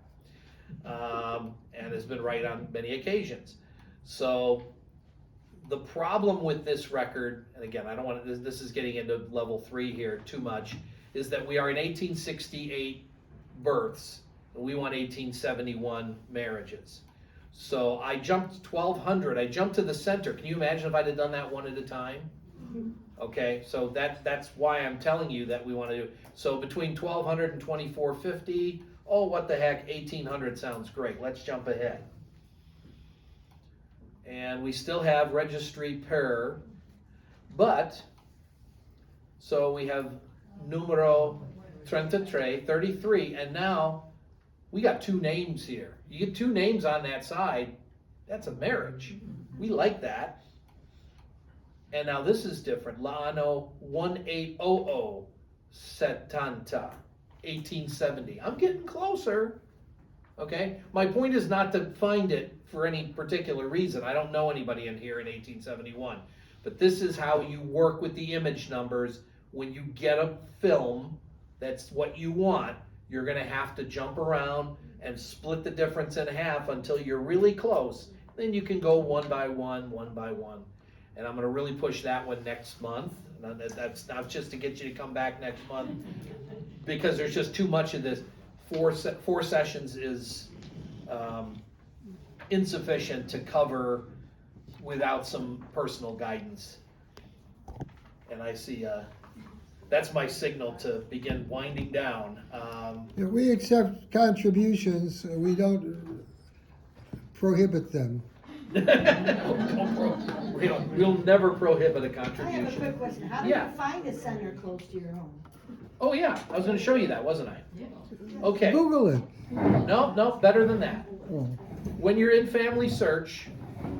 and has been right on many occasions. So the problem with this record, and again, I don't want to, this is getting into level 3 here too much, is that we are in 1868 births, and we want 1871 marriages. So I jumped 1200, I jumped to the center. Can you imagine if I'd have done that one at a time? Okay, so that's why I'm telling you that we want to do. So between 1200 and 2450, oh, what the heck, 1800 sounds great. Let's jump ahead. And we still have registry per, but, so we have numero 33, and now we got 2 names here. You get 2 names on that side, that's a marriage. We like that. And now this is different. L'anno 1800 70, 1870. I'm getting closer. Okay? My point is not to find it for any particular reason. I don't know anybody in here in 1871. But this is how you work with the image numbers. When you get a film that's what you want, you're going to have to jump around and split the difference in half until you're really close. Then you can go one by one by one. And I'm going to really push that one next month. That's not just to get you to come back next month, because there's just too much of this. 4 sessions is insufficient to cover without some personal guidance. And I see that's my signal to begin winding down. If we accept contributions, we don't prohibit them. We'll never prohibit a I have a contribution. quick question. How do Yeah. you find a center close to your home? Oh yeah, I was going to show you that, wasn't I? Okay. Google it. No, better than that. Oh. When you're in FamilySearch,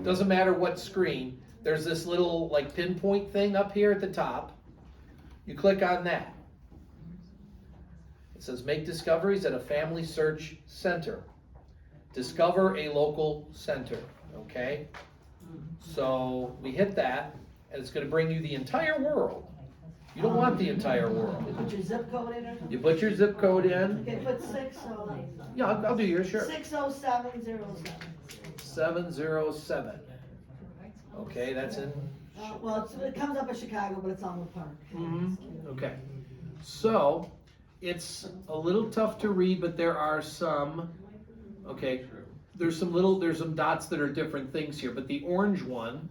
doesn't matter what screen, there's this little like pinpoint thing up here at the top. You click on that. It says make discoveries at a FamilySearch center. Discover a local center, okay? So we hit that, and it's going to bring you the entire world. You don't want the entire world. You put your zip code in or something? You put your zip code in. Okay, put 60. Yeah, I'll do yours, sure. 60707. 707. Okay, that's in. Well, it comes up in Chicago, but it's Elmwood Park. Okay. So it's a little tough to read, but there are some. Okay, there's some dots that are different things here, but the orange one,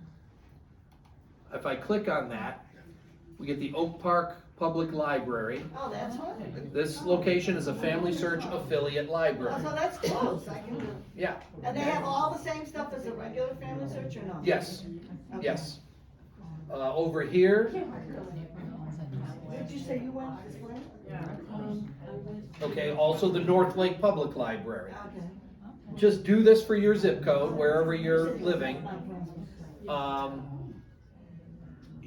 if I click on that, we get the Oak Park Public Library. Oh, that's fine. This location is a FamilySearch affiliate library. Oh, so that's close. I can do. Yeah. And they have all the same stuff as a regular FamilySearch or no? Yes. Okay. Yes. Over here, Did you say you went this way? okay, also the North Lake Public Library. Okay. Just do this for your zip code, wherever you're living.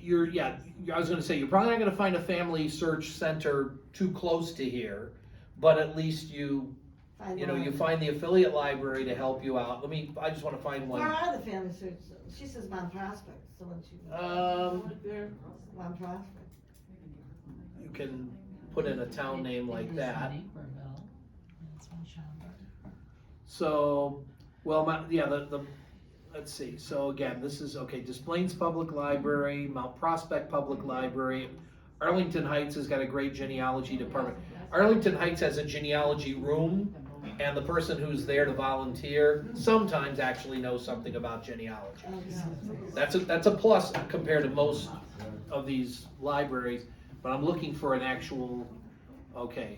I was gonna say, you're probably not gonna find a family search center too close to here, but at least you find the affiliate library to help you out. I just wanna find Where one. are the family search? She says Mount Prospect, so when she. Mount Prospect. You can put in a town name like that. So, well, let's see, so again, this is, okay, Des Plaines Public Library, Mount Prospect Public Library, Arlington Heights has got a great genealogy department. Arlington Heights has a genealogy room, and the person who's there to volunteer sometimes actually knows something about genealogy. That's a plus compared to most of these libraries, but I'm looking for an actual, I'm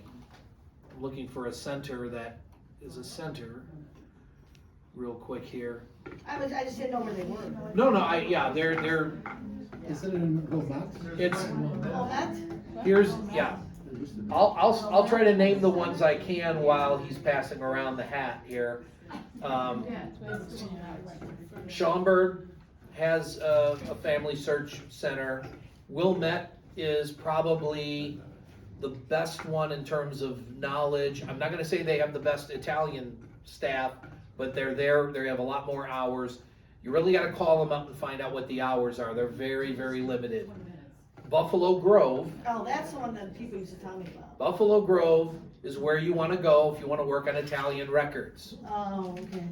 looking for a center that is a center, real quick here. I just didn't know where they were. No, they're, Is it in Wilmette? it's, Oh, that? here's, I'll try to name the ones I can while he's passing around the hat here. Schaumburg has a family search center. Wilmette is probably the best one in terms of knowledge. I'm not gonna say they have the best Italian staff, but they're there, they have a lot more hours. You really gotta call them up and find out what the hours are. They're very, very limited. Buffalo Grove. Oh, that's the one that people used to tell me about. Buffalo Grove is where you wanna go if you wanna work on Italian records. Oh, okay.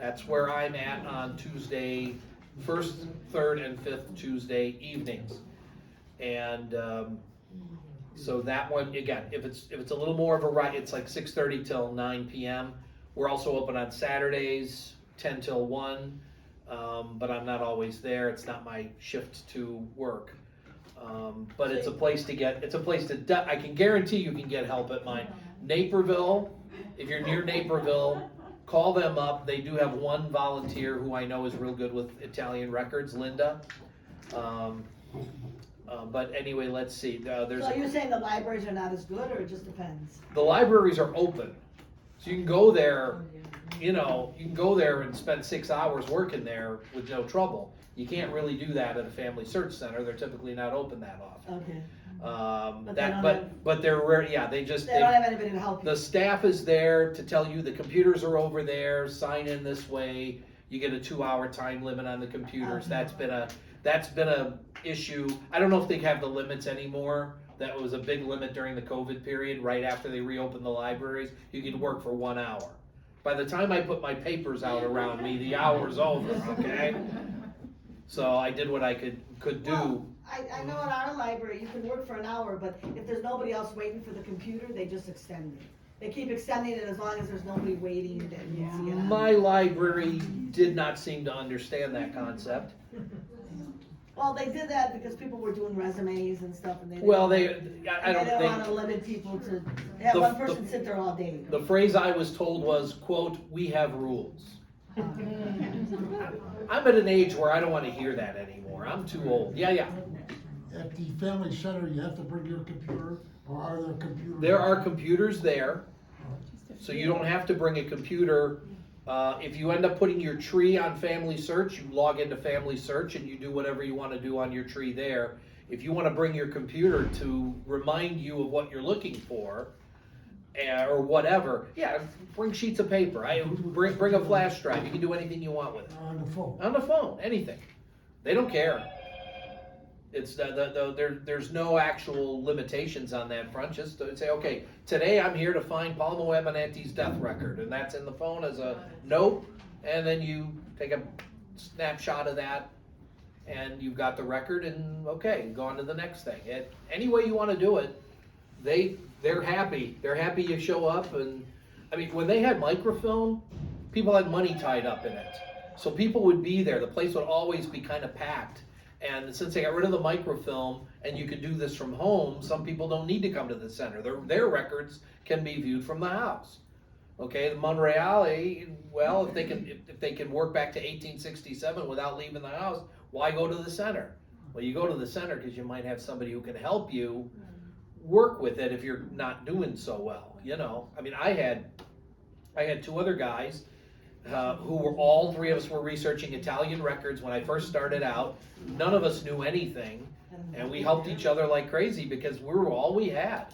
That's where I'm at on Tuesday, first, third, and fifth Tuesday evenings. And, so that one, again, if it's a little more of a ride, it's like 6:30 till 9 p.m. We're also open on Saturdays, 10 till 1, but I'm not always there. It's not my shift to work. But it's a place to I can guarantee you can get help at mine. Naperville, if you're near Naperville, call them up. They do have one volunteer who I know is real good with Italian records, Linda. But anyway, let's see, So you're saying the libraries are not as good, or it just depends? the libraries are open. So you can go there, you can go there and spend 6 hours working there with no trouble. You can't really do that at a family search center. They're typically not open that often. Okay. But they're rare, they They don't have anybody to help you. the staff is there to tell you the computers are over there, sign in this way. You get a 2-hour time limit on the computers. Okay. That's been a issue. I don't know if they have the limits anymore. That was a big limit during the COVID period, right after they reopened the libraries. You could work for 1 hour. By the time I put my papers out around me, the hour's over, okay? So I did what I could do. Well, I know in our library, you can work for an hour, but if there's nobody else waiting for the computer, they just extend it. They keep extending it as long as there's nobody waiting that needs to get on. My library did not seem to understand that concept. Well, they did that because people were doing resumes and stuff, and they didn't. Well, They I didn't don't want to think, limit people to have The- one person sit there all day. the phrase I was told was, quote, "We have rules." I'm at an age where I don't want to hear that anymore. I'm too old. Yeah. At the family center, you have to bring your computer, or are there computers? There are computers there, so you don't have to bring a computer. If you end up putting your tree on FamilySearch, you log into FamilySearch and you do whatever you want to do on your tree there. If you want to bring your computer to remind you of what you're looking for, or whatever, bring sheets of paper. Bring a flash drive. You can do anything you want with it. On the phone. On the phone, anything. They don't care. It's there's no actual limitations on that front. Just to say, okay, today I'm here to find Paul Moebanetti's death record, and that's in the phone as a note, and then you take a snapshot of that, and you've got the record, and okay, go on to the next thing. Any way you want to do it, they're happy. They're happy you show up, and I mean, when they had microfilm, people had money tied up in it, so people would be there. The place would always be kind of packed. And since they got rid of the microfilm and you can do this from home, some people don't need to come to the center. Their records can be viewed from the house. Okay, the Monreale, well, if they can work back to 1867 without leaving the house, why go to the center? Well, you go to the center because you might have somebody who can help you work with it if you're not doing so well. I mean, I had 2 other guys, who were all three of us were researching Italian records when I first started out. None of us knew anything, and we helped each other like crazy because we were all we had.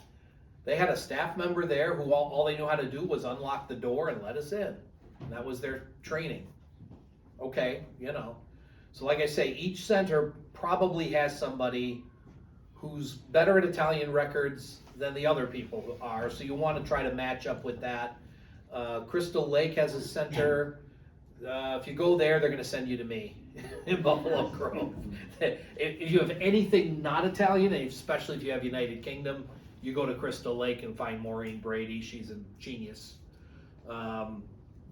They had a staff member there who all they knew how to do was unlock the door and let us in. And that was their training. Okay, you know. So like I say, each center probably has somebody who's better at Italian records than the other people are, so you want to try to match up with that. Crystal Lake has a center. If you go there, they're going to send you to me in Buffalo Grove. If you have anything not Italian, and especially if you have United Kingdom, you go to Crystal Lake and find Maureen Brady. She's a genius.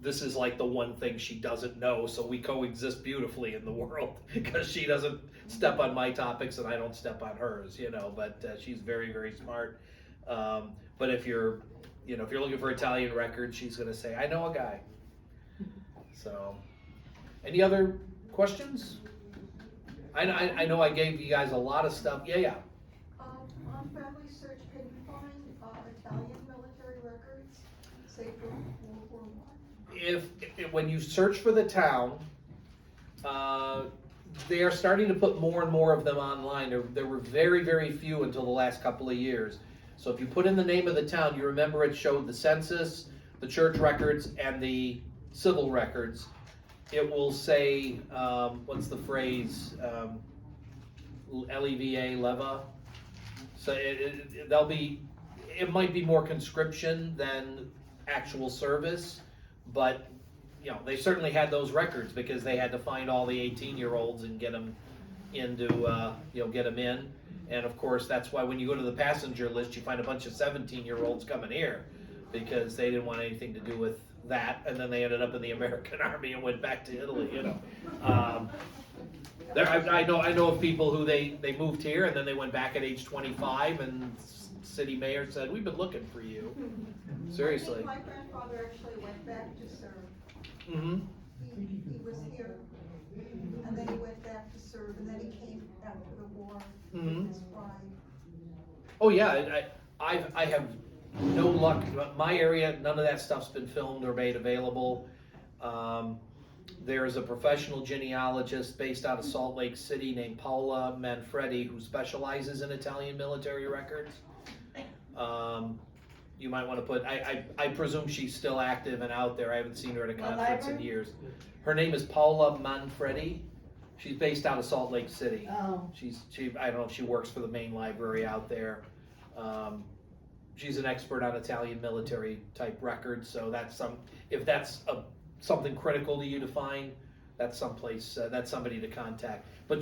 This is like the one thing she doesn't know, so we coexist beautifully in the world because she doesn't step on my topics and I don't step on hers, you know, but she's very, very smart. But if you're looking for Italian records, she's going to say, I know a guy. So, any other questions? I know I gave you guys a lot of stuff. Yeah. On FamilySearch, can you find Italian military records, say from World War I? If when you search for the town, they are starting to put more and more of them online. There were very, very few until the last couple of years. So if you put in the name of the town, you remember it showed the census, the church records, and the civil records. It will say, what's the phrase, LEVA, leva. So it might be more conscription than actual service, but you know, they certainly had those records because they had to find all the 18-year-olds and get them into, get them in. And of course, that's why when you go to the passenger list, you find a bunch of 17-year-olds coming here because they didn't want anything to do with that. And then they ended up in the American Army and went back to Italy, you know. I know of people who they moved here and then they went back at age 25 and city mayor said, we've been looking for you. Seriously. My grandfather actually went back to serve. Mm-hmm. He was here, and then he went back to serve, and then he came after the war with his bride. Oh yeah, I have no luck. My area, none of that stuff's been filmed or made available. There is a professional genealogist based out of Salt Lake City named Paola Manfredi who specializes in Italian military records. You might want to put, I presume she's still active and out there. I haven't seen her at a conference in years. Her name is Paola Manfredi. She's based out of Salt Lake City. Oh. I don't know if she works for the main library out there. She's an expert on Italian military type records, so if that's something critical to you to find, that's someplace, that's somebody to contact. But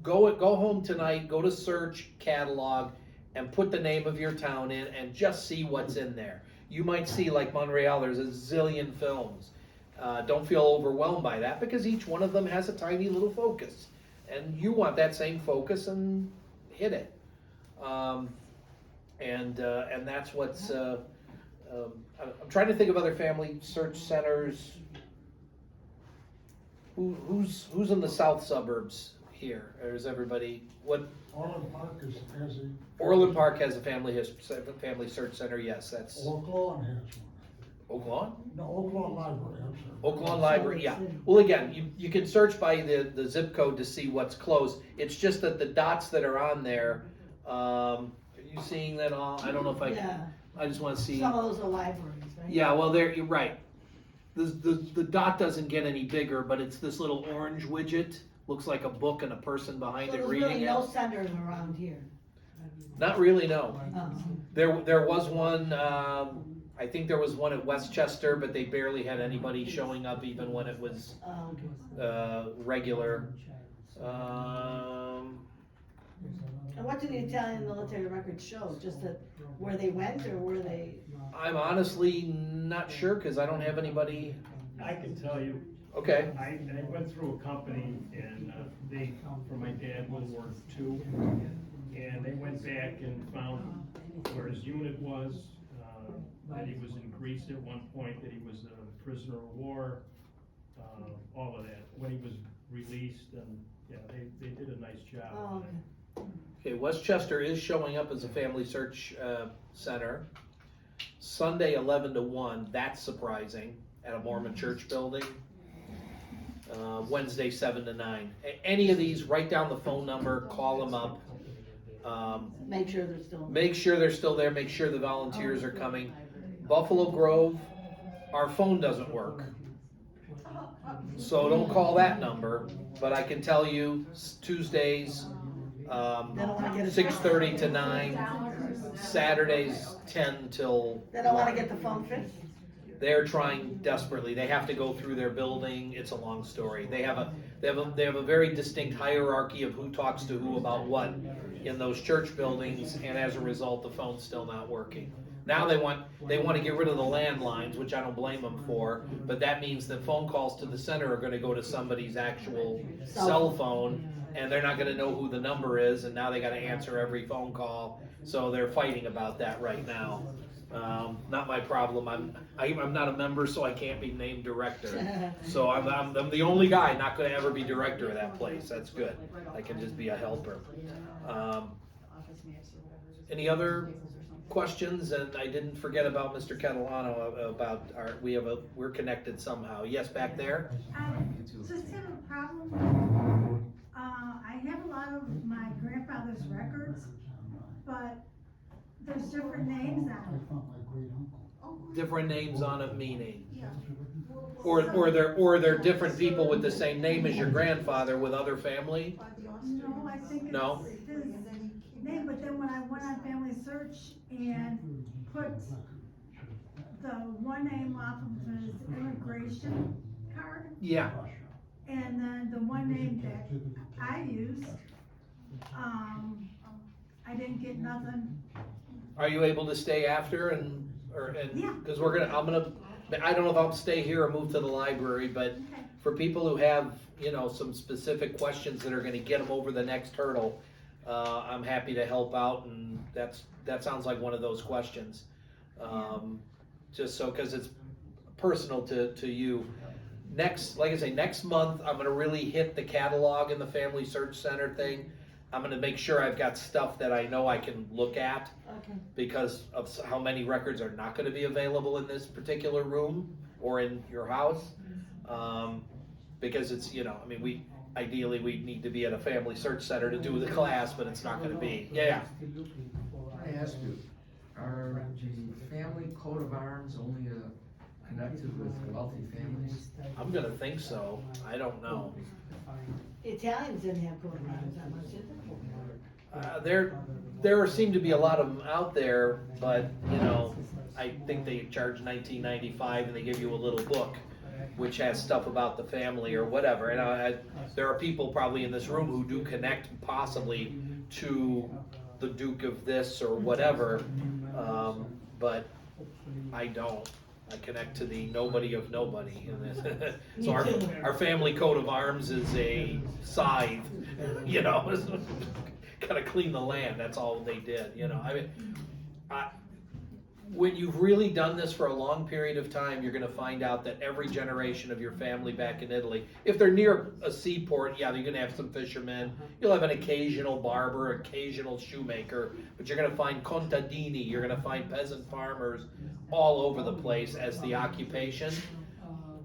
go home tonight, go to search catalog, and put the name of your town in and just see what's in there. You might see, like Montreal, there's a zillion films. Don't feel overwhelmed by that because each one of them has a tiny little focus. And you want that same focus and hit it. And that's what's, I'm trying to think of other family search centers. Who's in the south suburbs here? Or is everybody, Orland Park has a. Orland Park has a family search center, yes, that's. Oak Lawn has one. Oak Lawn? No, Oak Lawn Library, I'm sorry. Oak Lawn Library, yeah. Well, again, you can search by the zip code to see what's close. It's just that the dots that are on there, are you seeing that all? I don't know if I just want to see. Some of those are libraries, right? Yeah, well, you're right. The dot doesn't get any bigger, but it's this little orange widget. Looks like a book and a person behind So it there's reading really it. no centers around here. Not really, no. Oh. There was one, I think there was one at Westchester, but they barely had anybody showing up even when it was Oh, okay. regular. And what do the Italian military records show? Just that where they went or where they? I'm honestly not sure because I don't have anybody. I can tell you. Okay. I went through a company and they, for my dad, World War II, and they went back and found where his unit was, that he was in Greece at one point, that he was a prisoner of war, all of that, when he was released, and yeah, they did a nice job Oh, on okay. it. Okay, Westchester is showing up as a family search center. Sunday 11 to 1, that's surprising. at a Mormon church building. Wednesday 7 to 9. Any of these, write down the phone number, call them up. Make sure they're still. Make sure they're still there, make sure the volunteers are coming. Buffalo Grove, our phone doesn't work. So don't call that number, but I can tell you Tuesdays, They don't wanna get a 6:30 to 9, Saturdays 10 till They don't wanna 1. get the phone fixed? They're trying desperately. They have to go through their building. It's a long story. They have a very distinct hierarchy of who talks to who about what in those church buildings, and as a result, the phone's still not working. Now they want to get rid of the landlines, which I don't blame them for, but that means that phone calls to the center are going to go to somebody's actual cell phone, and they're not going to know who the number is, and now they got to answer every phone call. So they're fighting about that right now. Not my problem. I'm not a member, so I can't be named director. So I'm the only guy not going to ever be director of that place. That's good. I can just be a helper. Any other questions? And I didn't forget about Mr. Catalano about we're connected somehow. Yes, back there. I just have a problem. I have a lot of my grandfather's records, but there's different names on it. Different names on it, meaning, Yeah. or they're different people with the same name as your grandfather with other family. By the Austrian. No, I think it's No. his And then he came name, back. but then when I went on FamilySearch and put the one name off of his immigration card, Yeah. and then the one name that I used, I didn't get nothing. Are you able to stay after Yeah. because I don't know if I'll stay here or move to the library, but Okay. for people who have, some specific questions that are gonna get them over the next hurdle, I'm happy to help out, and that sounds like one of those questions. Just so, cause it's personal to you. Like I say, next month, I'm gonna really hit the catalog and the Family Search Center thing. I'm gonna make sure I've got stuff that I know I can look at, Okay. because of how many records are not gonna be available in this particular room or in your house. Because it's, ideally, we need to be at a Family Search Center to do the class, but it's not gonna be. Yeah. I ask you, are the family coat of arms only connected with wealthy families? I'm gonna think so. I don't know. Italians didn't have coat of arms that much, did they? There seem to be a lot of them out there, but, I think they charge $19.95 and they give you a little book which has stuff about the family or whatever. And there are people probably in this room who do connect possibly to the Duke of this or whatever, but I don't. I connect to the nobody of nobody. So our family coat of arms is a scythe, gotta clean the land, that's all they did, when you've really done this for a long period of time, you're gonna find out that every generation of your family back in Italy, if they're near a seaport, yeah, you're gonna have some fishermen, you'll have an occasional barber, occasional shoemaker, but you're gonna find contadini, you're gonna find peasant farmers all over the place as the occupation.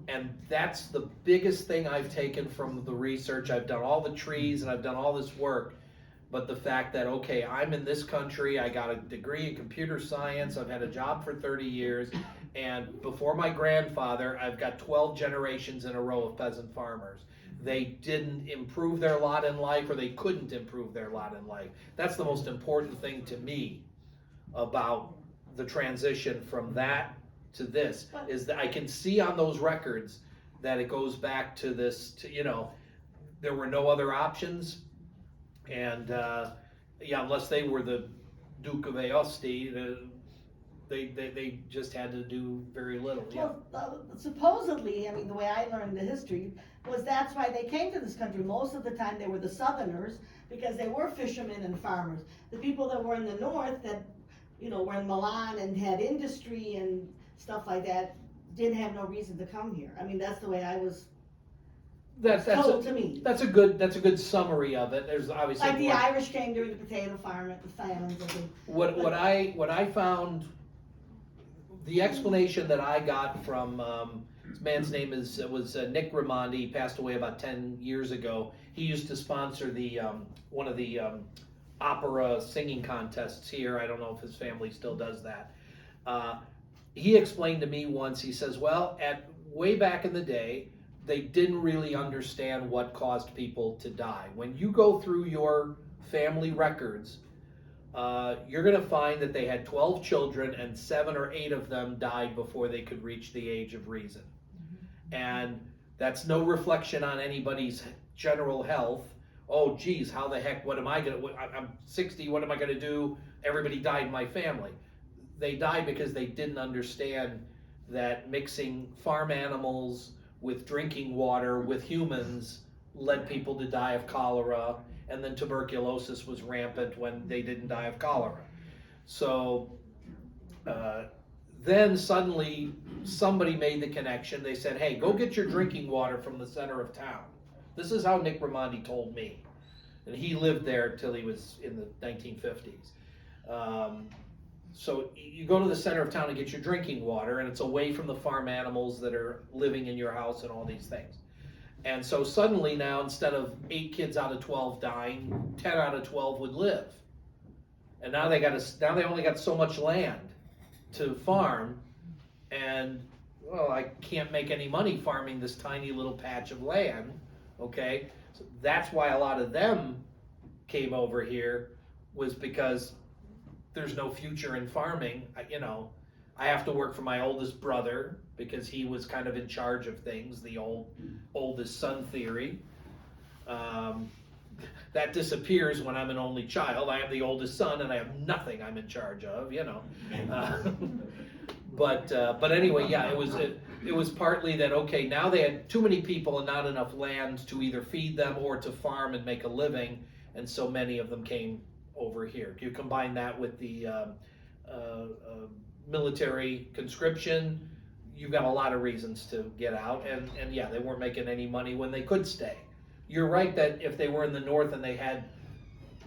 And that's the biggest thing I've taken from the research. I've done all the trees and I've done all this work. But the fact that, okay, I'm in this country, I got a degree in computer science, I've had a job for 30 years, and before my grandfather, I've got 12 generations in a row of peasant farmers. They didn't improve their lot in life, or they couldn't improve their lot in life. That's the most important thing to me about the transition from that to this, is that I can see on those records that it goes back to this, there were no other options. And, unless they were the Duke of Aosti, they just had to do very little, yeah. Well, supposedly, the way I learned the history was that's why they came to this country. Most of the time they were the Southerners, because they were fishermen and farmers. The people that were in the north that, were in Milan and had industry and stuff like that, didn't have no reason to come here. That's the way I was told to me. That's a good summary of it. There's obviously Like the Irish came during the potato famines. What I found, the explanation that I got from This man's name was Nick Raimondi. He passed away about 10 years ago. He used to sponsor the one of the opera singing contests here. I don't know if his family still does that. He explained to me once, he says, well, way back in the day, they didn't really understand what caused people to die. When you go through your family records, you're going to find that they had 12 children and 7 or 8 of them died before they could reach the age of reason. And that's no reflection on anybody's general health. Oh, geez, how the heck, what am I going to, I'm 60, what am I going to do? Everybody died in my family. They died because they didn't understand that mixing farm animals with drinking water with humans led people to die of cholera, and then tuberculosis was rampant when they didn't die of cholera. So then suddenly somebody made the connection. They said, hey, go get your drinking water from the center of town. This is how Nick Raimondi told me. And he lived there till he was in the 1950s. So you go to the center of town to get your drinking water, and it's away from the farm animals that are living in your house and all these things. And so suddenly now, instead of 8 kids out of 12 dying, 10 out of 12 would live. And now they only got so much land to farm, and well, I can't make any money farming this tiny little patch of land. Okay, so that's why a lot of them came over here, was because there's no future in farming. I have to work for my oldest brother because he was kind of in charge of things, the oldest son theory. That disappears when I'm an only child. I am the oldest son and I have nothing I'm in charge of, But anyway, yeah, it was partly that, okay, now they had too many people and not enough land to either feed them or to farm and make a living, and so many of them came over here. You combine that with the military conscription, you've got a lot of reasons to get out, and yeah, they weren't making any money when they could stay. You're right that if they were in the north and they had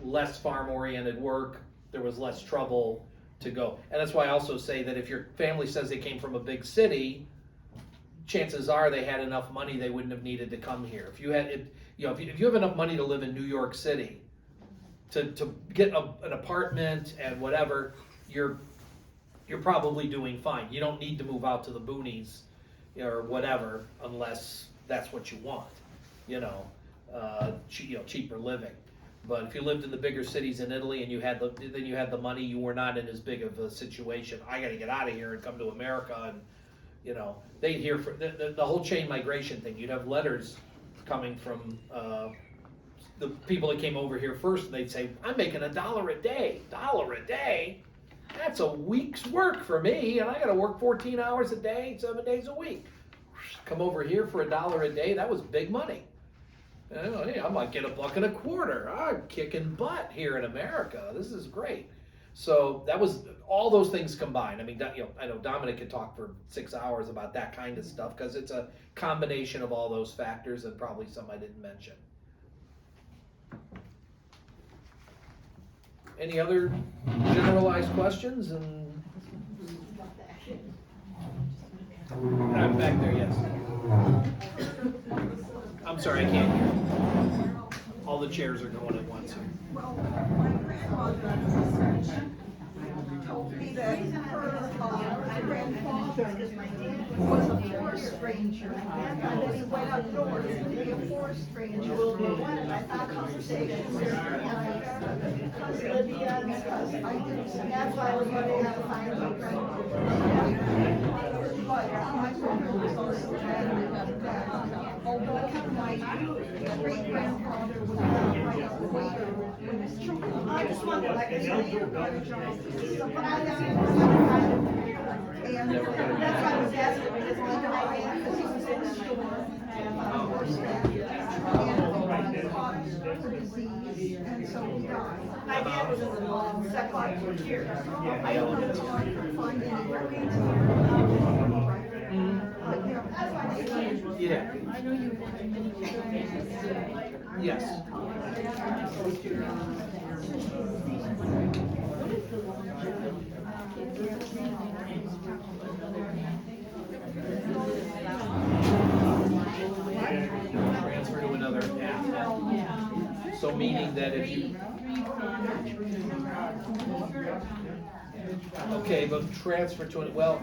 less farm-oriented work, there was less trouble to go. And that's why I also say that if your family says they came from a big city, chances are they had enough money they wouldn't have needed to come here. If you have enough money to live in New York City, to get an apartment and whatever, you're probably doing fine. You don't need to move out to the boonies or whatever unless that's what you want, cheaper living. But if you lived in the bigger cities in Italy and you had the money, you were not in as big of a situation. I got to get out of here and come to America, and they'd hear for the whole chain migration thing. You'd have letters coming from the people that came over here first, and they'd say, I'm making $1 a day. $1 a day? That's a week's work for me, and I gotta work 14 hours a day, 7 days a week. Come over here for $1 a day, that was big money. Hey, I might get $1.25. I'm kicking butt here in America. This is great. So that was all those things combined. I mean, I know Dominic could talk for 6 hours about that kind of stuff because it's a combination of all those factors and probably some I didn't mention. Any other generalized questions? And I'm back there, yes. I'm sorry, I can't hear. All the chairs are going at once. Well, my grandmother told me that her grandfather was a forest ranger, and then he went up north to be a forest ranger. And I thought conversations were because Libya and stuff. I didn't, that's why I was wondering how to find my grandmother. But my grandmother was also adamant that although my great-grandfather was a waiter when his children. I just wondered, like, And that's why I was asking, because he was in the store. And so he died. My dad was in the second year. I don't know if I could find any records here. Yeah. Yes. that if you, okay, but transfer to it, well,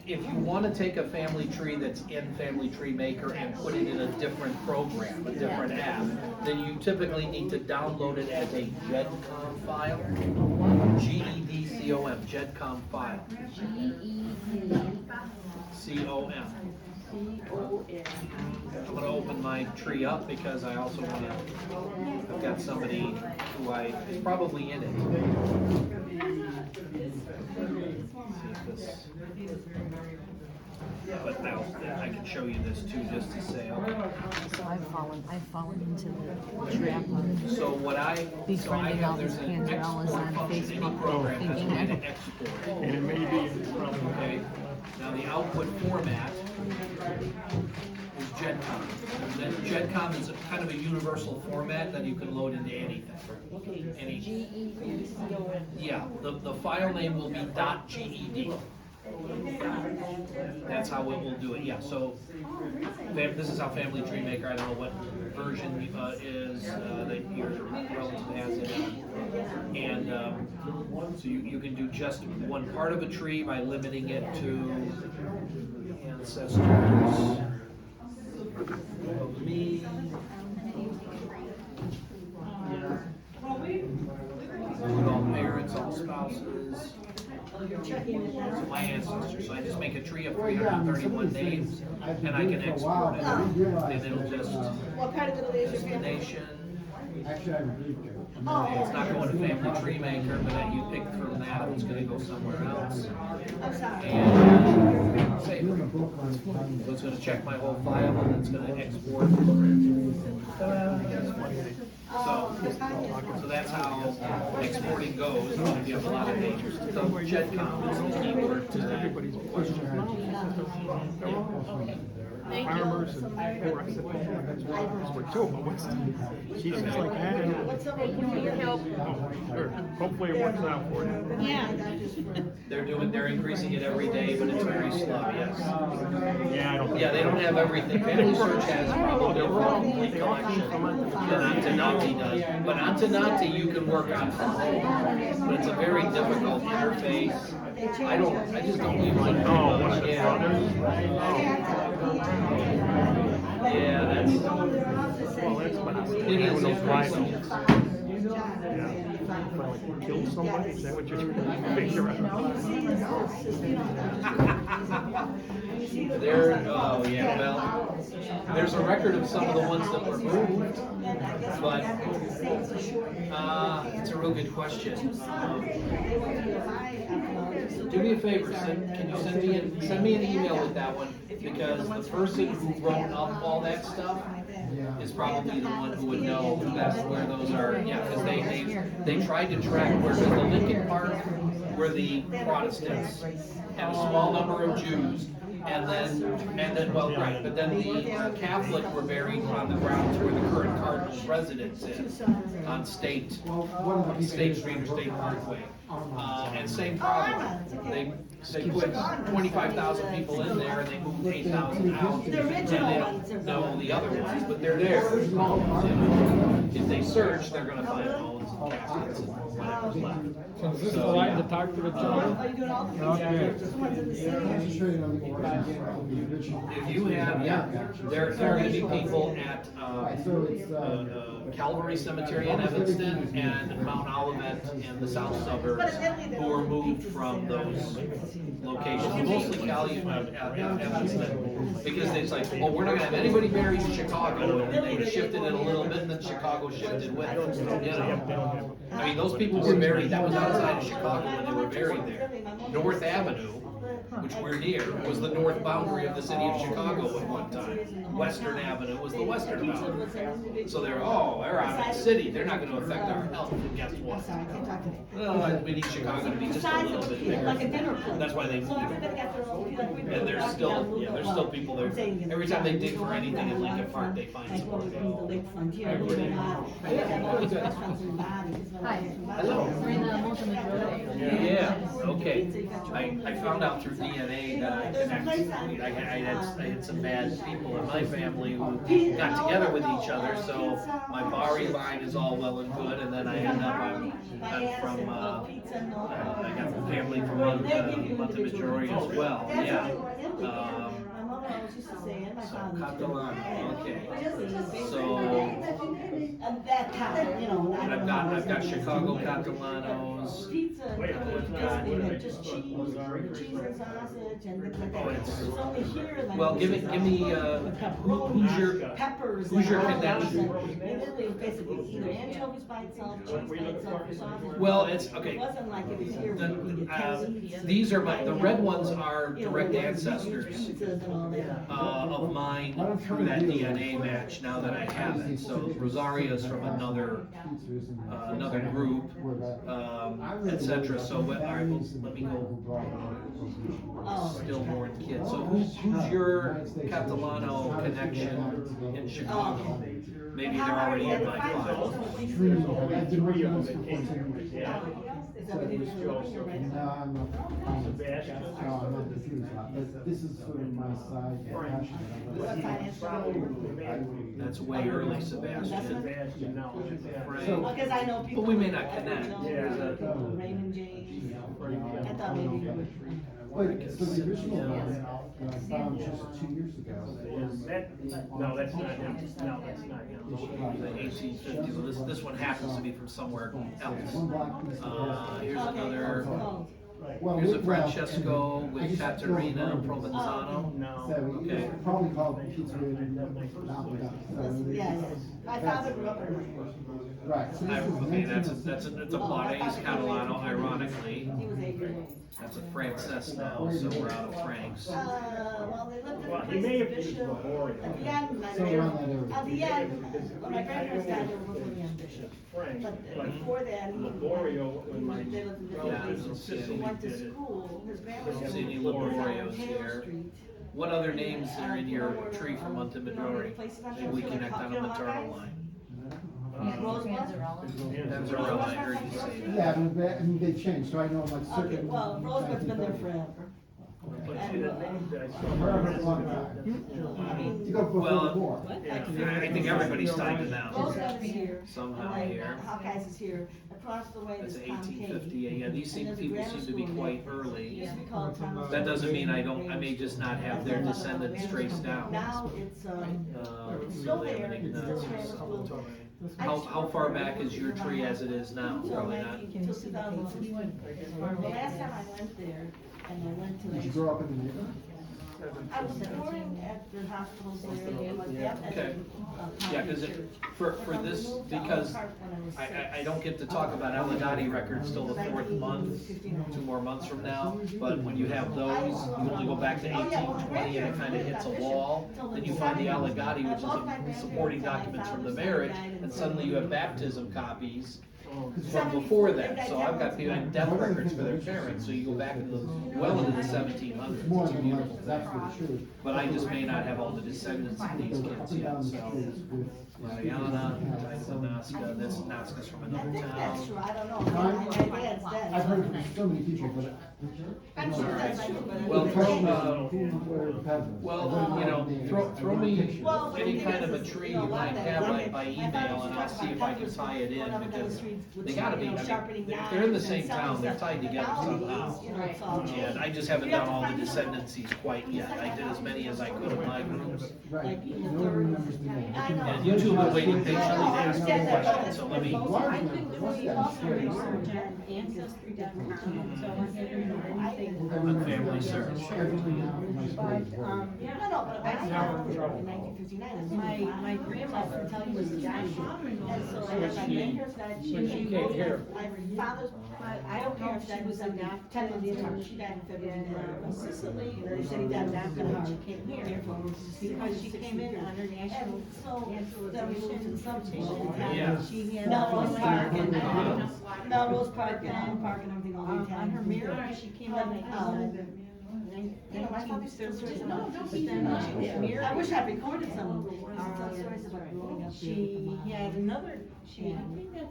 if you wanna take a family tree that's in Family Tree Maker and put it in a different program, a different app, then you typically need to download it as a GEDCOM file. GEDCOM, GEDCOM file. COM. I'm gonna open my tree up because I also wanna, I've got somebody who is probably in it. See if this, but now I can show you this too, just to say, okay. So I've fallen into the trap of So what I, so I befriending all have, these there's an Panzerellas export on function, any Facebook, program has a thinking way to I export it. And it may be, Okay, now the output format is GEDCOM. And GEDCOM is a kind of a universal format that you can load into anything. Yeah, the file name will be .ged. That's how it will do it, yeah, so, this is how Family Tree Maker, I don't know what version is, that your relative has it on. And, so you can do just one part of a tree by limiting it to ancestors of me. All parents, all spouses. So my ancestors, so I just make a tree of 331 names, and I can export it, and it'll just, What part of Italy is your family? destination, Actually, I reviewed it. it's not going to Family Tree Maker, but you pick from that, it's gonna go somewhere else. I'm sorry. And save it. So it's gonna check my whole file, and it's gonna export. So that's how exporting goes, if you have a lot of names. So GEDCOM is the keyword to that question. Farmers and poor, I said, well, that's farmers were too, but what's, she's just like, I don't know. What's up with your help? Oh, sure, hopefully it works out for you. Yeah, that is They're increasing it every day, but it's very slow, yes. Yeah, I don't. Yeah, they don't have everything. FamilySearch has probably a complete collection, and Antenati does. But Antenati you can work on from home, but it's a very difficult interface. I just don't use it. Oh, one of the Yeah. brothers? Yeah, that's. Well, that's what I was It thinking, is, when those it's rhinos. very Yeah. Like, kill somebody, is that what you're figuring There, oh yeah, well, there's a record of some of the ones that were moved, but, it's a real good question. Do me a favor, can you send me an email with that one, because the person who wrote up all that stuff is probably the one who would know best where those are, yeah, because they tried to track where the Lincoln Park were the Protestants, and a small number of Jews, and then, well, right, but then the Catholic were buried on the grounds where the current Cardinals' residence is, on State Street or State Parkway. And same problem, they put 25,000 people in there, and they moved 8,000 out. The original And they ones are don't know gone. the other ones, but they're there. You know, if they search, they're gonna find bones and caskets and whatever's left. So is this the So, line yeah. to talk to the Are gentleman? you doing all the Okay. things? Just the ones in the city? If you have, yeah, there are gonna be people at, Calvary Cemetery in Evanston and Mount Olivet in the south suburbs who were moved from those locations, mostly Evanston, because it's like, well, we're not gonna have anybody buried in Chicago, and then they shifted it a little bit, and then Chicago shifted with it, you know? I mean, those people were buried, that was outside of Chicago when they were buried there. North Avenue, which we're near, was the north boundary of the city of Chicago at one time. Western Avenue was the western boundary. So they're out of the city, they're not gonna affect our health, and guess what? Well, we need Chicago to be just a little bit bigger. That's why they moved it. And there's still people there. Every time they dig for anything in Lincoln Park, they find some more. Hi. Hello. We're in the multi-majority. Yeah, okay. okay, pizza, you got your own I found out through DNA that I There's a place connected, on- I had some bad people in my family who got together with each other, so my Bari line is all well and good, and then I end up, I'm from, I got family from Montemaggiore as well, yeah. My mother always used to say, and my So father. Catalano, okay. So. At that time, you know. And I've got Chicago Catalanos. Pizza, I've basically got- had just cheese and sausage and things like that. Oh, It's only here like. Well, give me, Peppers. who's your and connection? And Italy was basically either anchovies by itself, cheese by itself, or sausage. Well, it's, okay. It wasn't like it was here. where we get queso. These are the red ones are You know, direct we had ancestors pizzas and all that. of mine through that DNA match, now that I have it. So Rosario's from another group, etc. So, all right, well, let me go. Stillborn kid. So who's your Catalano connection in Chicago? Maybe they're already in my file. Three of them that came here, yeah. Is that what you It was were Joseph. doing, No, I'm not. Sebastian. No, I'm not confused, but this is sort of my side passion. That's way early, Sebastian. Sebastian, no. Frank. Because I know people. But we may not connect. Yeah. Raymond James. I thought maybe. But, so the original one, that I found just 2 years ago. No, that's not him. No, that's not him. 1850. Well, this one happens to be from somewhere else. One block piece of Here's another. Well, Here's a well, Francesco I with just Caterina don't know. Provenzano. No. So we Okay. probably called Pizzeria Napoli. Yeah, yeah. My father grew up in. Right. So this is Okay, that's a 19 Planes Catalano, ironically. He was 8 years old. That's a Frances now, so we're out of Franks. Well, they lived in Well, a he place may in have used Bishop. Memorial. At the end, my So around that area. at the end, when my grandparents died, they were living in Bishop. Frank, But but before that, he. Laborio, when my They lived in Yeah, different I places. don't see He any. went to school, his grandmother. Don't see any was on Laborios Taylor here. Street. What other names are in your tree from Montemaggiore? Maybe we connect on a maternal line. Rosebud? Panzarella, I heard you say that. Yeah, I mean, they changed, so I know like Okay, certain. well, Rosebud's been there forever. But see, the names that I saw. Forever, a long time. I mean. You go before the war. I think everybody's tied to them. Rosebud is here. Somehow and, here. Hawkeyes is here. Across the way That's is Tom 1850. Cave. Yeah, these And there's a people grammar seem to be school quite there. It early. used to be called Thomas. That doesn't mean I may just not have their descendants traced down. Now it's It's still really there, everything it's now. still grammar school. How far back is your tree as it is now? Until Probably not. 2015. The last time I went there, and I went to. Did you grow up in the neighborhood? I was born at the hospitals there, my dad had Okay. Yeah, because for this, because I don't get to talk about Allegati records till the 4th month, 2 more months from now. But when you have those, you only go back to 1820 and it kind of hits a wall. Then you find the Allegati, which is supporting documents from the marriage, and suddenly you have baptism copies from before that. So I've got people death records for their parents, so you go back into well into the 1700s. It's more It's a than beautiful like, that's thing. for sure. But I just may not have all the descendants of these kids yet, so. Mariana, Nazca, this Nazca's from I another think that's town. true, I don't know, my dad's dead. I've heard it from so many people, but. I'm sure that's true, but. Well, it's- Well, you know, throw me any kind of a tree you might have by email and I'll see if I can tie it in because they gotta be, I mean, if they're in the same town, they're tied together somehow. And I just haven't done all the descendancies quite yet. I did as many as I could in my groups. Right, no one remembers the name. And you two have waiting patiently to ask me questions, so let me. I've been doing research on Ancestry.com, so I'm getting anything. On FamilySearch. No, but I found it in 1959. My grandmother was a doctor. And so I had my grandparents died, she can't hear. my father's, But I don't know if she was a doctor. 10 months apart, she died in February. in Sicily, And they said he died in Africa, she came here. because she came in on her national And so, then we moved to the substation. Yeah. She had Melrose Park and, Uh-huh. Melrose Park and Park and everything all the time. on her mirror, she came in You know, my father still says, no, don't But be then there. she was married. I wish I'd recorded some stories about growing up. She had another she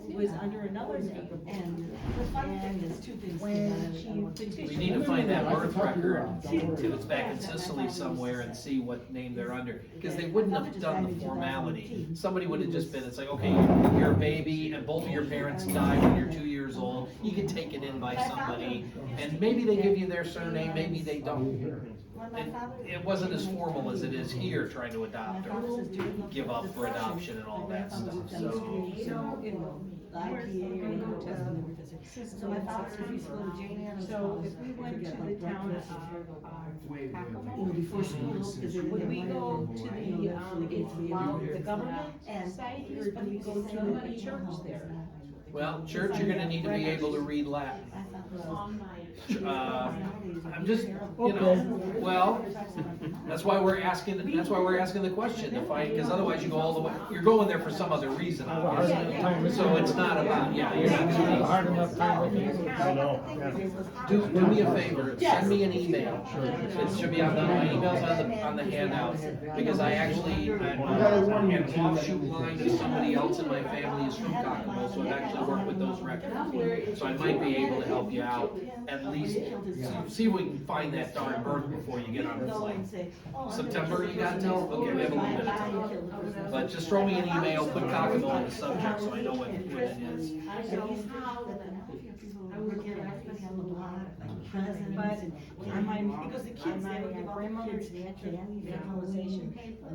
was under another name. And the fun thing is two things. When she We petitioned. need to find that birth record, see if it's back in Sicily somewhere and see what name they're under. Because they wouldn't have done the formality. Somebody would have just been, it's like, okay, you're a baby and both of your parents died when you're 2 years old. You get taken in by somebody and maybe they give you their surname, maybe they don't. It wasn't as formal as it is here, trying to adopt or give up for adoption and all that stuff, so. So my father used to go to Jane Ann. So if we went to the town of Kokomo, Before school, would we go to the government societies, or do we go to the church there? Well, church, you're gonna need to be able to read Latin. I'm just, you know, well, that's why we're asking the question to find, because otherwise you go all the way, you're going there for some other reason, obviously. So it's not about, yeah, you're not gonna be. Hard enough time with you. I know, yeah. Do me a favor, send me an email. It should be on my emails on the handout, because I actually, I'm an offshoot line to somebody else in my family is from Kokomo, so I've actually worked with those records. So I might be able to help you out, at least, see if we can find that darn birth before you get on the flight. September, you got till? Okay, we have a little bit of time. But just throw me an email, put Kokomo in the subject, so I know what it is. But on my grandmother's naturalization paper,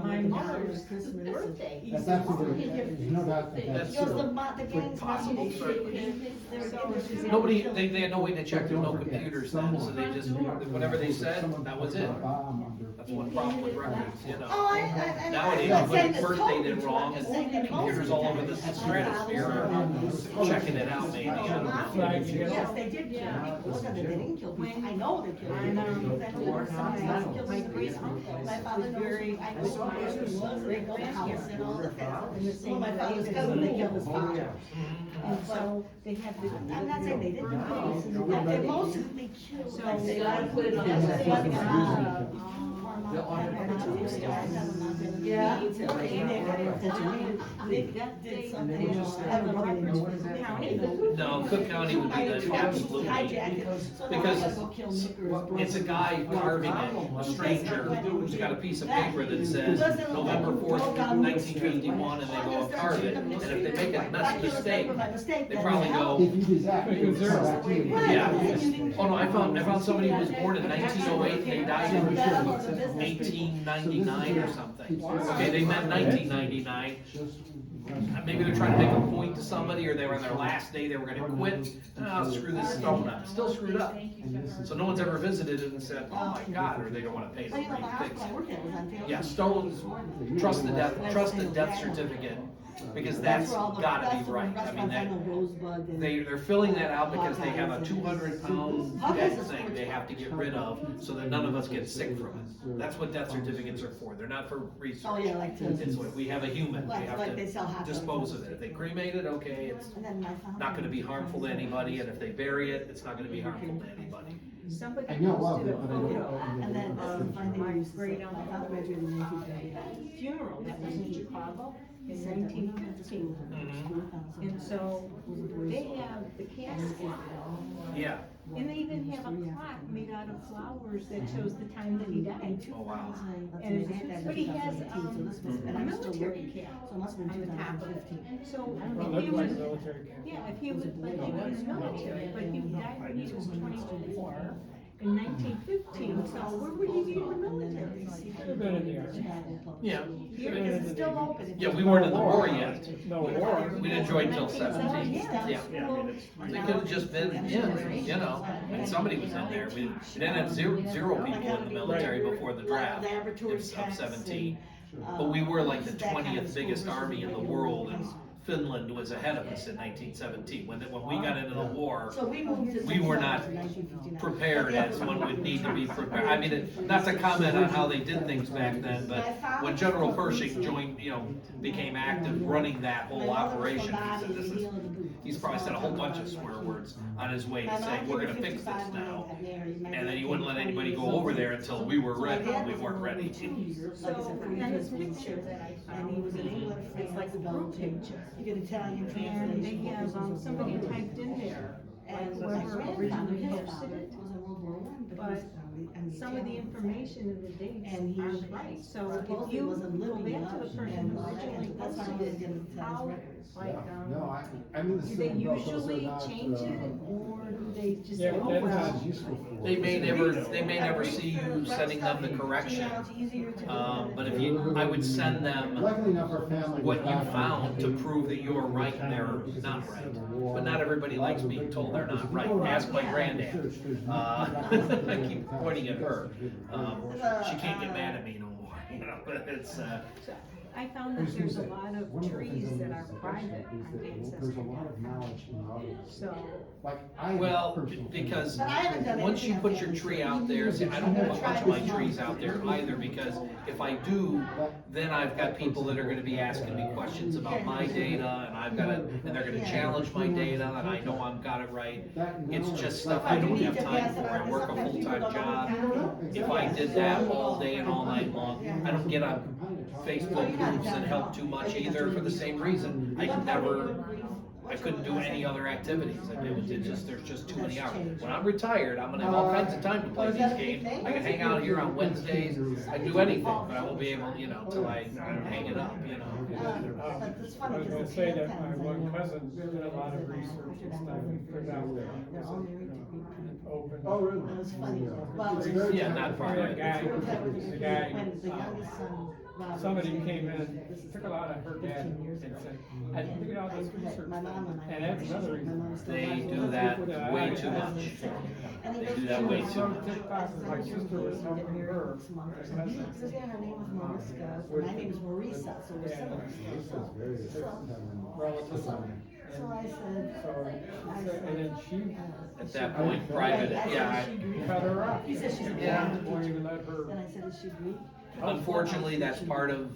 my mother's birthday. That's absolutely, there's no doubt that that's That's true. possible, certainly. Nobody, they had no way to check, there's no computers then, so they just, whatever they said, that was it. That's one problem with records, you know. Nowadays, you put a birthday in wrong, and computers all over the stratosphere are checking it out maybe, I don't know. Yes, they did kill people. They didn't kill people. I know they killed people. My great uncle My father was very, I was know my great grandparents and all of that. in the same Well, my father's cousin, they killed his father. And so they have the. I'm not saying they didn't kill him. They mostly killed. So like, they I like put it on Yeah. Did something. Have a brother named No, Cook County would be the absolute, because it's a guy carving it, a stranger who's got a piece of paper that says November 4th, 1951, and they go and carve it, and if they make a mistake, they probably go, If you do that, it's yeah. Oh no, I found somebody who was born in 1908, and they died in 1899 or something. Okay, they meant 1999. Maybe they're trying to make a point to somebody, or they were on their last day, they were gonna quit. Oh, screw this stone up. It's still screwed up. So no one's ever visited it and said, oh my God, or they don't wanna pay to Well, you know, the fix hospital I worked at was on Taylor. Yeah, stones, trust the death certificate, because that's gotta be right. I mean, they're filling that out because they have a 200-pound death thing they have to get rid of, so that none of us get sick from it. That's what death certificates are for. They're not for research. Oh, yeah, like to. It's what, we have a human, we have Like they sell hot to dogs. dispose of it. If they cremate it, okay, it's And then my father. not gonna be harmful to anybody, and if they bury it, it's not gonna be harmful to anybody. Somebody I know posted a of it, but I don't photo know. And then my great my uncle father graduated in 1938. funeral that was in Chicago in 1915. And so they have the casket, Yeah, and they even have a clock made out of flowers that shows the time that he died. oh wow. And but he has And a I'm still military working. cap So it must have on been the top of it. 2015. So Well, if he looked like was, a military camp. yeah, if he was, like he was military, but he died when he was 24 in 1915. So where would he be in the military? Could have been in the army. Yeah. Here, is it still open? Yeah, we weren't in the war yet. No war. We didn't join till 17. Yeah. Yeah. Yeah, I mean, it's. They could have just been in, you know, and somebody was in there. We didn't have zero people in the military before the draft of 17. But we were like the 20th biggest army in the world, and Finland was ahead of us in 1917. When we got into the war, So we moved to. we were not prepared as one would need to be prepared. I mean, not to comment on how they did things back then, but when General Pershing joined, became active running that whole operation, he said, he's probably said a whole bunch of swear words on his way to say, we're gonna fix this now. And then he wouldn't let anybody go over there until we were ready, and we weren't ready. That is picture that I And he found. was in England, It's like a group picture. You get Italian And they translation. have, somebody typed in there, And like my whoever grandfather, originally his posted father, it. was in World War I, but But he's some of the Italian. information and the dates And he aren't right, so if supposedly you was in go Libya, back to the person and who all that, originally and that's why I posted was it, getting to his how, records. like, No, I mean, the do they same brothers are usually not, change it, or do they just Yeah, say, oh, that's well? not useful for. They may never see you sending them the correction. But if you, I would send them Luckily enough, our family. what you found to prove that you're right and they're not right. But not everybody likes being told they're not right. Ask my granddad. I keep pointing at her. She can't get mad at me no more, you know, but it's, I found that there's a lot of trees that are private on There's a lot of knowledge in others. So, Like, I. well, personally- because But I haven't done once you anything put on your family tree search. out there, see, I don't put a bunch of my trees out there either, because if I do, then I've got people that are gonna be asking me questions about my data, and and they're gonna challenge my data, and I know I've got it right. It's just stuff I don't have time for. I work a full-time job. If I did that all day and all night long, I don't get on Facebook groups and help too much either for the same reason. I couldn't do any other activities. There's just too many hours. When I'm retired, I'm gonna have all kinds of time to play these games. I can hang out here on Wednesdays, I can do anything, but I won't be able, you know, till I hang it up, you know. But it's funny, I was gonna because the say that Canton my one thing, cousin did a lot of research and stuff and put it out there. they're all married to Greek people. Open. Oh, really? It was funny. Well, It's very Yeah, not far. The guy, the when the youngest son, Robert, somebody was came in, this is took a lot of her dad 15 and years said, ago. I figured out this research. My mom and I. And that's another My reason. mom still They has do one. that way too much. And They do that way too Some much. TikToks, my sister was helping her. He says, yeah, her name was Mariska, my name is Marisa, so we're similar. Relatives. So I said, And then she At that point, private, yeah. cut her off. He says she's a Yeah. Before you let her. Then I said, is she Greek? Unfortunately, that's part of,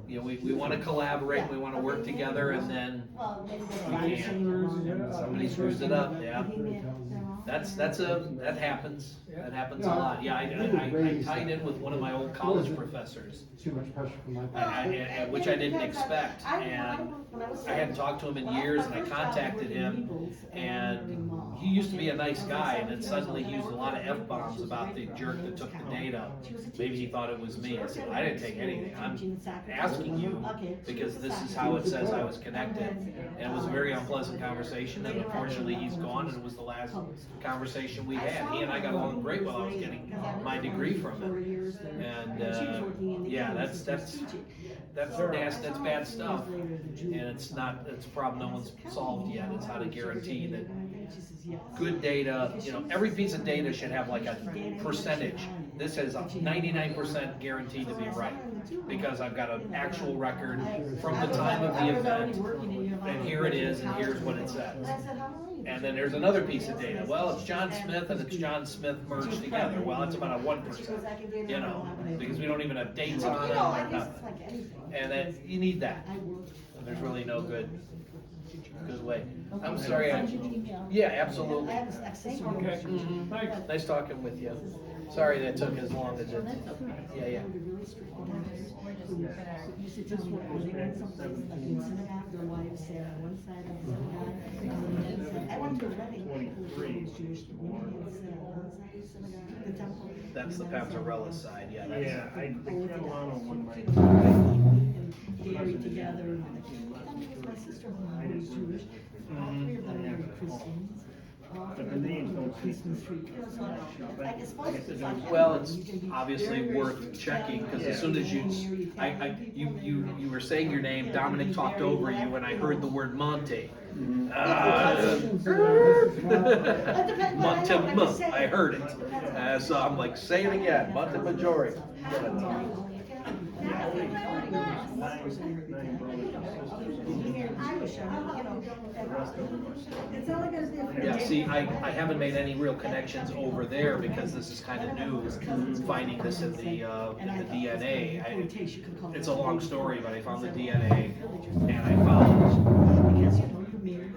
you know, we wanna collaborate, we wanna work together, and then Well, maybe We they can't. Somebody screws it up, yeah. That happens. That happens a lot. Yeah, I tied in with one of my old college professors, Too much pressure from my parents. which I didn't expect, and I hadn't talked to him in years, and I contacted him, and he used to be a nice guy, and then suddenly he used a lot of F-bombs about the jerk that took the data. Maybe he thought it was me. I said, I didn't take anything. I'm asking you, because this is how it says I was connected. And it was a very unpleasant conversation, and unfortunately, he's gone, and it was the last conversation we had. He and I got along great while I was getting my degree from him. And, yeah, that's nasty, that's bad stuff. And it's a problem no one's solved yet, is how to guarantee that good data, you know, every piece of data should have like a percentage. This has a 99% guaranteed to be right, because I've got an actual record from the time of the event, and here it is, and here's what it says. And then there's another piece of data. Well, it's John Smith and it's John Smith merged together. Well, it's about a 1%, you know, because we don't even have dates on it or nothing. And then you need that. And there's really no good way. I'm sorry. Yeah, absolutely. Okay. Thanks. Nice talking with you. Sorry that took as long as it. Yeah. Used to tell me when they went someplace, like in synagogue, their wives sat on one side of the synagogue, and the men said, I went to a wedding, it was Jewish, the women sat on one side of the synagogue, the temple. That's the Panzarella side, yeah. Yeah, I got along on one of my. And dairy together, and then it was my sister-in-law who was Jewish, all three of them were Christians. But the names don't say. Christmas tree, you know, so like, it's supposed to be like. Well, it's obviously worth checking, because as soon as you were saying your name, Dominic talked over you, and I heard the word Monte. Monte, I heard it. So I'm like, say it again, Monte Maggiore. Yeah, see, I haven't made any real connections over there, because this is kind of new, finding this in the DNA. It's a long story, but I found the DNA, and I found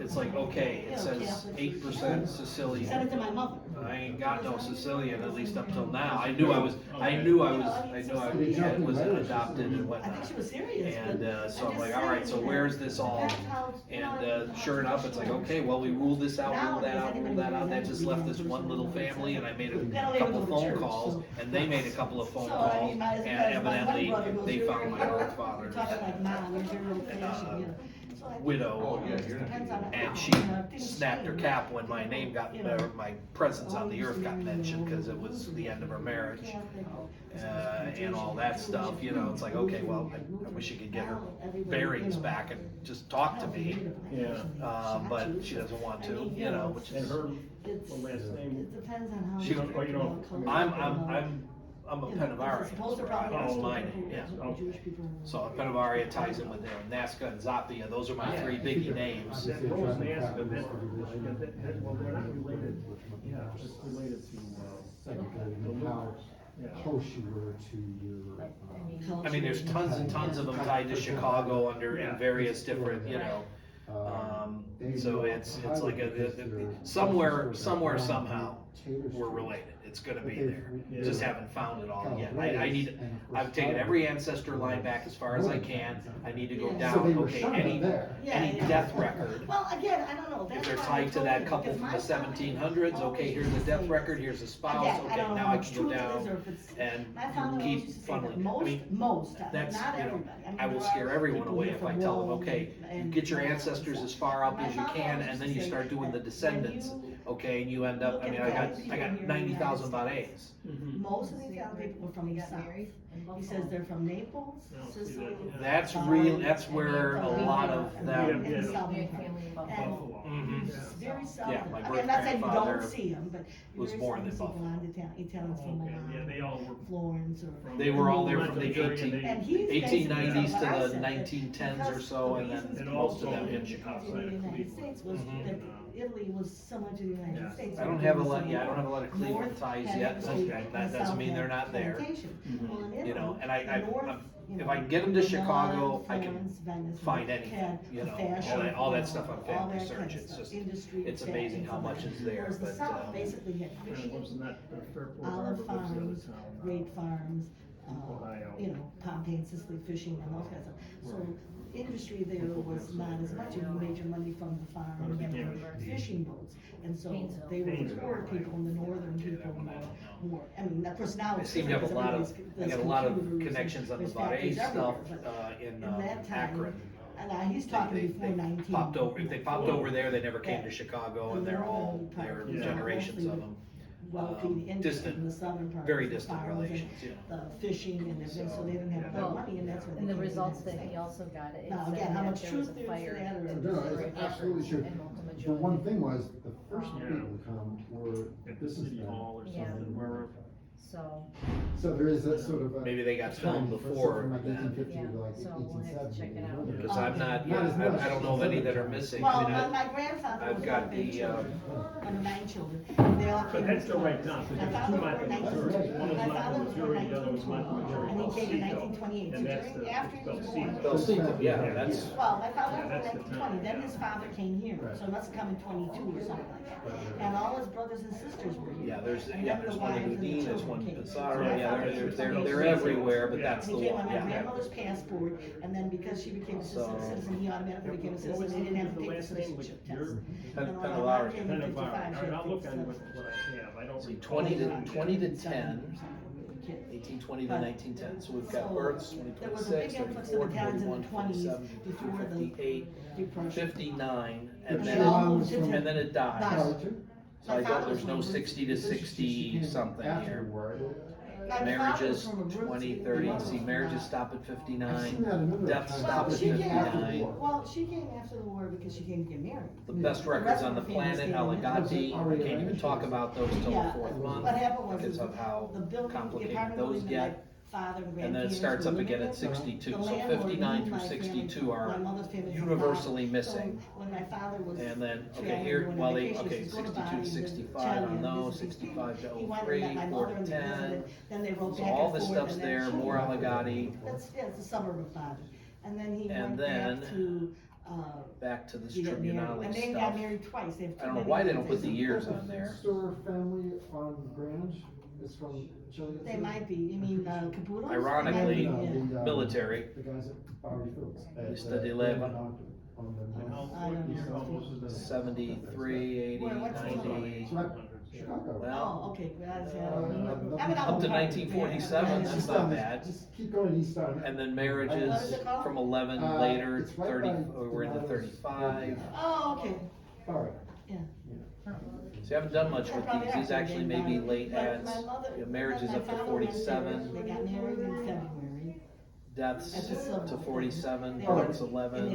it's like, okay, it says 8% Send Sicilian. it to my mother. I ain't got no Sicilian, at least up till now. I knew I was adopted and I whatnot. think she was serious. And, but so I'm just like, all right, so saying where's that this all? that's how, you know, And, sure enough, it's like, okay, well, we ruled this out, ruled that out, ruled that out. That just left this one little family, and I made a couple phone calls, and they made a couple of phone So, I calls, mean, my- and my evidently, brother goes, they "You're- found my you're- birth father. You're talking like mom, you're very old fashioned, you know. So I think Widow, it depends on and how, she you know, things snapped her change. cap when my name got, or my presence on the earth got mentioned, cause it was the end of her marriage. And all that stuff, you know, it's like, okay, well, I wish she could get her bearings back and just talk to me. Yeah. But she doesn't want to, you know, which And is, her It's, last name, it depends on how. She- you know, I'm a Penavarian, so that's my name, yeah. So Penavaria ties in with them, Nazca and Zapia, those are my three biggie names. that Rose Nasca, well, they're not related, yeah, it's related to, the How yeah. close you were to your. I mean, there's tons and tons of them tied to Chicago under, in various different, you know. So it's like somewhere, somehow, we're related. It's gonna be there. Just haven't found it all yet. I've taken every ancestor line back as far as I can. I need to go down, okay, any death record. Well, again, I don't know. If That's they're why I tied to told that you, couple because from my the father 1700s, okay, here's the death record, here's the spouse, Again, I okay, don't know now how I much can go truth it is, down or if it's- and My father always keep used to say that funneling. I most, mean, not that's, you know, everybody. mean, I will there scare are everyone people away here if I from tell them, Rome okay, you and- get your ancestors as far up My as you father can, always and used then to you say start doing the that descendants, when you okay, and you end up, look I mean, at I those got people here in the 90,000 United about States, A's. Most of the Italian people are from the south. He says they're from Naples, No, see Sicily. that, yeah. That's real, that's where a lot of and them, the southern part. family in Buffalo. Mhm. It's very seldom. Yeah, my I mean, I'm not saying you great-grandfather don't see them, but you was very born seldom in see Buffalo. Italians from Okay, yeah, they all Milan, were Florence, or. from. They were all there from the And he's 1890s basically to what I the said, that 1910s or because so, the and then reasons And people most of them came in to Chicago. the United States was Mhm. that Italy was similar to the United Yeah. States. I don't have a lot, yeah, I don't have a lot of Cleveland North ties had yet, actually but and that doesn't South mean had they're not there. plantation. Well, in You know, Italy, and the North, you if know, I can get them to Milan, Chicago, I can Florence, Venice, find had anything, you the know, fashion, all that stuff on all Family that Search, kind of it's stuff, just, industry, it's tech, amazing and how so much on. is there, Whereas the but, South basically had And fishing, wasn't that Fairport olive Harbor, what's the other farms, town? grape farms, Ohio. you know, Pompeii and Sicily fishing and those kinds of stuff. So industry there was not as much, you made your money from the farm and the fishing boats. And so they were the poor people and the northern people were more, I mean, of course now I it's seem to have a different lot because of, I everybody's- got a lot of there's computers and connections on the there's Bot A factories stuff, everywhere, in, but in that time, Akron. and he's talking before 19. Popped over, if they popped over there, they never came to Chicago, and they're all, they're Yeah. generations of them. Wealthy, the industry distant, in the southern part. very the distant farms and relations, you know. The fishing and everything, so they didn't have a lot of money, and that's when they And the came to results the that United he also got, it Now, said again, how that much there was truth a there is fire. to that, or- in No, the it's absolutely true. and multiple The one majority. thing was, the first Yeah. people to come were, At the this is city them. hall or Yeah. something, where. So, So there is that sort of a. Maybe they got filmed trend, so before From like then. 1850 Yeah, to like so we'll have to check it out. 1870. Cause I'm not, Not as yeah, much. I don't know of any that are missing. Well, I mean, my grandfather I've was got one of eight the, children, one of 9 children, they all came. But that's the right now, My because there's father two was born in Michael Missouri. One 1912. was My Michael father was born Missouri, in the other was Michael 1912, and he came in 1928, so And that's during, the, after he was spelled born. Seaton. They'll see them, yeah, that's, Well, my father Yeah, was that's born in the 1920, time. then his father came here, so he must have come in 22 or something like that. And all his brothers and sisters were here. yeah, there's And one then the in wives and the Houdin, there's children one in came. Pissarro, My yeah, father they're, was they're, born in they're 1860. everywhere, but Yeah. that's He the came one, on my yeah. grandmother's passport, and then because she became a So- citizen, he automatically became a What citizen, was they didn't have to the take the last name? citizenship Your- test. Pen- And when my mom Penavara. came in 55, Penavara, she had I'll to look take on the what I have, I don't See, recall. 20 to 10, kids. 1820 to But- 1910, so we've got So, births, there was a big 2026, influx of 34, Italians in the 41, 20s 47, before the 58, Depression. 59, And and they then, all moved into. and then it dies. Boston. Too. So I My don't, father there's was no from- 60 to 60 something here. Afterward. My father was Marriages, from a Roots 20, in 30, Boston. see, marriages stop at I've seen 59, that a number of deaths times. stop Well, at she came 59. Well, she came after the war because she came to get married. The best records on the planet, Allegati, I can't even talk about those till the Yeah, 4th month, what happened was because is of how the building, the complicated apartment those building that get. my father and And then it grandparents starts were up living again in, at 62, the so landlord 59 moved through my 62 family- are my mother's family from universally Boston. missing. So when my father was And then, okay, traveling, here, going well, on they, vacation, okay, he was going 62 to Bali, 65 on Chile, those, visited 65 to He went and 03, met my 4 mother to and 10. visited, then they wrote So back all and this forth, stuff's and then there, she- more Allegati. That's, yeah, it's a suburb of Boston. And then he And went back then- to, back to this to get married. tribunal And they stuff. got married twice, they have I don't know two why they weddings. don't put the years on there. Store family on Grand is from Chile. They might be, you mean, Caputos? Ironically, They might be, yeah. military. The guys at Bowery Fields. Lista de Leva. I don't know. 73, 80, Where, what's the 90. Chicago. Well, Oh, okay, well, that's, yeah. Uh, I mean, up to I'm- 1947, that's not bad. Just keep going east on it. And then What marriages is it called? from 11 Uh, later, it's right 30, by we're into Donald's 35. Oh, okay, Bowery. yeah. So I haven't done much with Probably these. These are actually getting maybe married. late But ads. my mother- You know, marriages my up to father 47, They got married in February. deaths At the Silver. to 47, They births were- 11.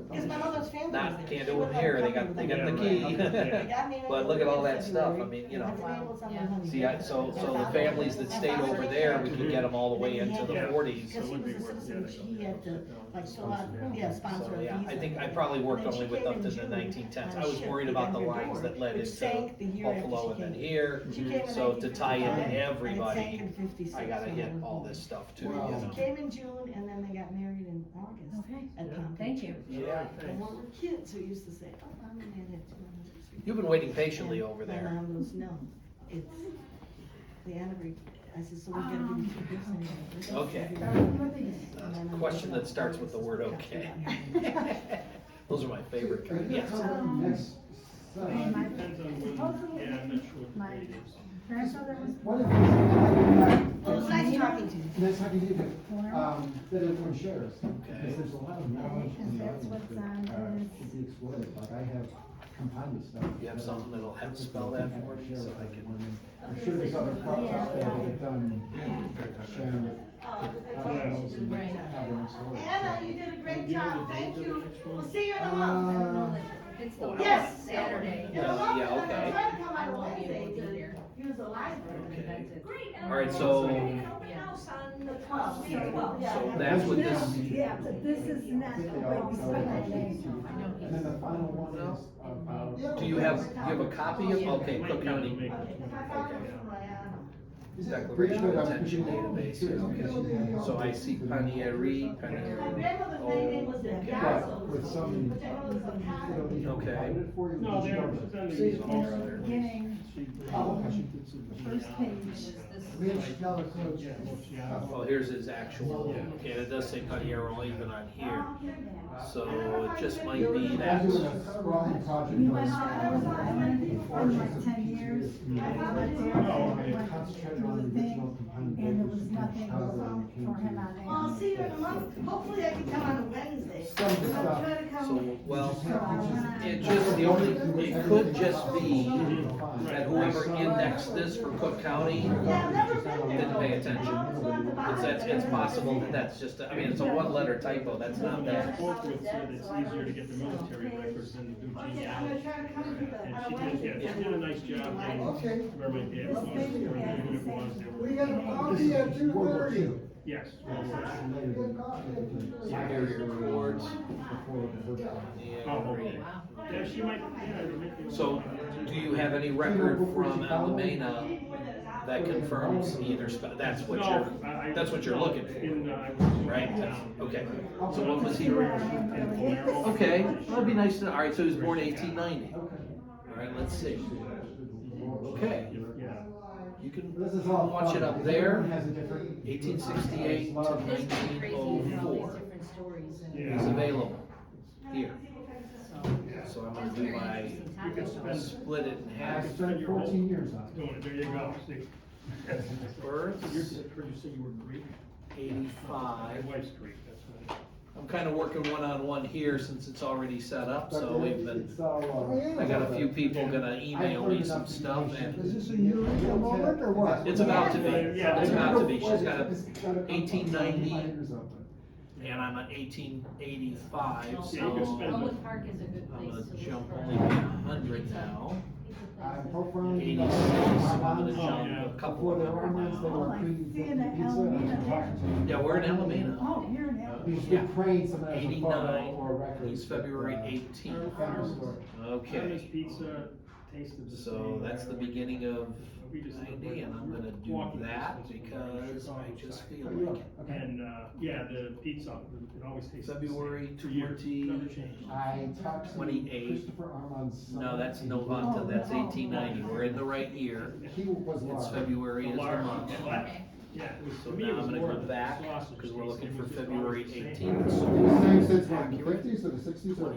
Because my mother's family was Not, there. can't She do wouldn't them here, let they them got come the with key. them. They got married But look at all in that stuff, I February. mean, you know. That's when it was on the honeymoon. See, so the families that stayed over there, we could get them all the way into the 40s. Because he was a citizen, he had to, like, fill out, sponsor So, a yeah, visa. I think I probably worked And then only she with came up in to the June 1910s. on I was ship worried to about the Denver lines Door, that led which sank the into year after Buffalo she and then came. here. She came in So to tie into 1955, and it sank everybody, in 56, I gotta so hit that was- all this stuff too, you Wow. know. She came in June, and then they got married in August Okay. at Palm Thank Beach. you. Yeah. And when we were kids, we used to say, oh, I'm a man at 200. You've been waiting patiently And over my there. mom goes, no, it's the anniversary. I said, so we gotta do two gifts anyway. Okay. And then I'm Question going, that starts with the word okay. Those are my favorite. Are you gonna Yes. come next Sunday? Depends on when, yeah, I'm not sure what the date is. Grandfather was What born. if Well, it was nice talking to you. Nice talking to you, that everyone shares, Okay. because there's a lot of knowledge And and that's values what's on that his- should be exploited, like I have compiled stuff. You have something that'll have to spell that for me so I can. I'm sure there's other projects out there that have done, sharing it. Anna, you did a great job, thank you. We'll see you in a Uh, month. It's Oh, Yes. Saturday. In a month, Yeah, and I'm okay. trying to come I on won't be able Wednesday to be to here. use the library. Okay. Great. All right, so, The 12th, yeah. so that's what this, Yeah, but this is not the way we spend our days. And then the final one is about. do you have a copy of, okay, Cook County Okay, if I found it from my, Declaration of Intention Database, here, okay. So I see Panieri, my Panieri, grandmother's name was okay. Picasso, With some, which I know is a they Picasso. don't even Okay. provide it for you. No, but you they're, don't. it's on the. See, Beginning, Oh, first page. Rich Dollar Coach. Well, here's his actual, okay, and it does say Paniero even on here. So it just might be I'm that. doing a sprawling project. We went out of the island for like 10 years. I went there, went Concentrated through on the the original thing, component. and there was nothing for him on Well, I'll there. see you in a month, hopefully I can come on a Wednesday. Some of the I'm stuff. trying to come. So, well, So I went on. it just, the only, it could just be that whoever indexed this for Cook County Yeah, I've never been there. didn't pay attention. It's possible that that's just, I mean, it's a one-letter typo, that's not bad. Spoke with said it's easier to get the military records than to do Okay, I'm gonna genealogy. try to come to the, And on a she did, Wednesday. yeah, she did a nice job in Okay. where my dad was, or where it was, they were. We got a coffee at 2:30. Yes. Superior Rewards. Oh, okay. Yeah, she might, yeah, it might be. So, do you have any record from Alameda that confirms either, that's what you're looking for, right? Okay, so what was he? Okay, that'd be nice to, all right, so he was born 1890. All right, let's see. Okay, Yeah. you can This is all. watch it up fun. there, Everyone has a different. 1868 to 1904 Yeah. is available here. So I'm gonna do my, You could spend, split it in I half. spent 14 years on it. doing it, there you go, see. Births, Heard you say you were Greek? My 85. wife's Greek, that's right. I'm kind of working one-on-one here since it's already set up, so we've been, It's all, I got a few people gonna email me some stuff Is and this a eureka moment or what? it's about to be, Yeah. it's about to be. She's got a It's got a couple 1890 of of it. and I'm at 1885, Yeah, you could so spend Public Park is a good I'm place gonna to jump look for. only 100 now. I'm profiling. 86, I'm gonna Oh, jump yeah. a couple Before of the hundred Romans, they now. were I creating see it pizza at and Alameda I'm talking to Yeah, we're in Alameda. Oh, you're an elf. You Yeah. should praying someone has a photo 89, or a record. he's February 18th. Family story. Farmer's Okay, Pizza, So that's the beginning of 90, and I'm gonna do that because I just feel like it. And, yeah, the pizza, it always tastes the same. February For years, 20. never changed. I talked to 28. Christopher Armand. No, that's Novanta, that's 1890, we're in the right year. He was It's large. February is the Large, month. yeah, it was, So to me, it now I'm was gonna more go the back, sausage because we're taste. looking It for was just February always the same. 18th. Same since when, the fifties or the sixties or?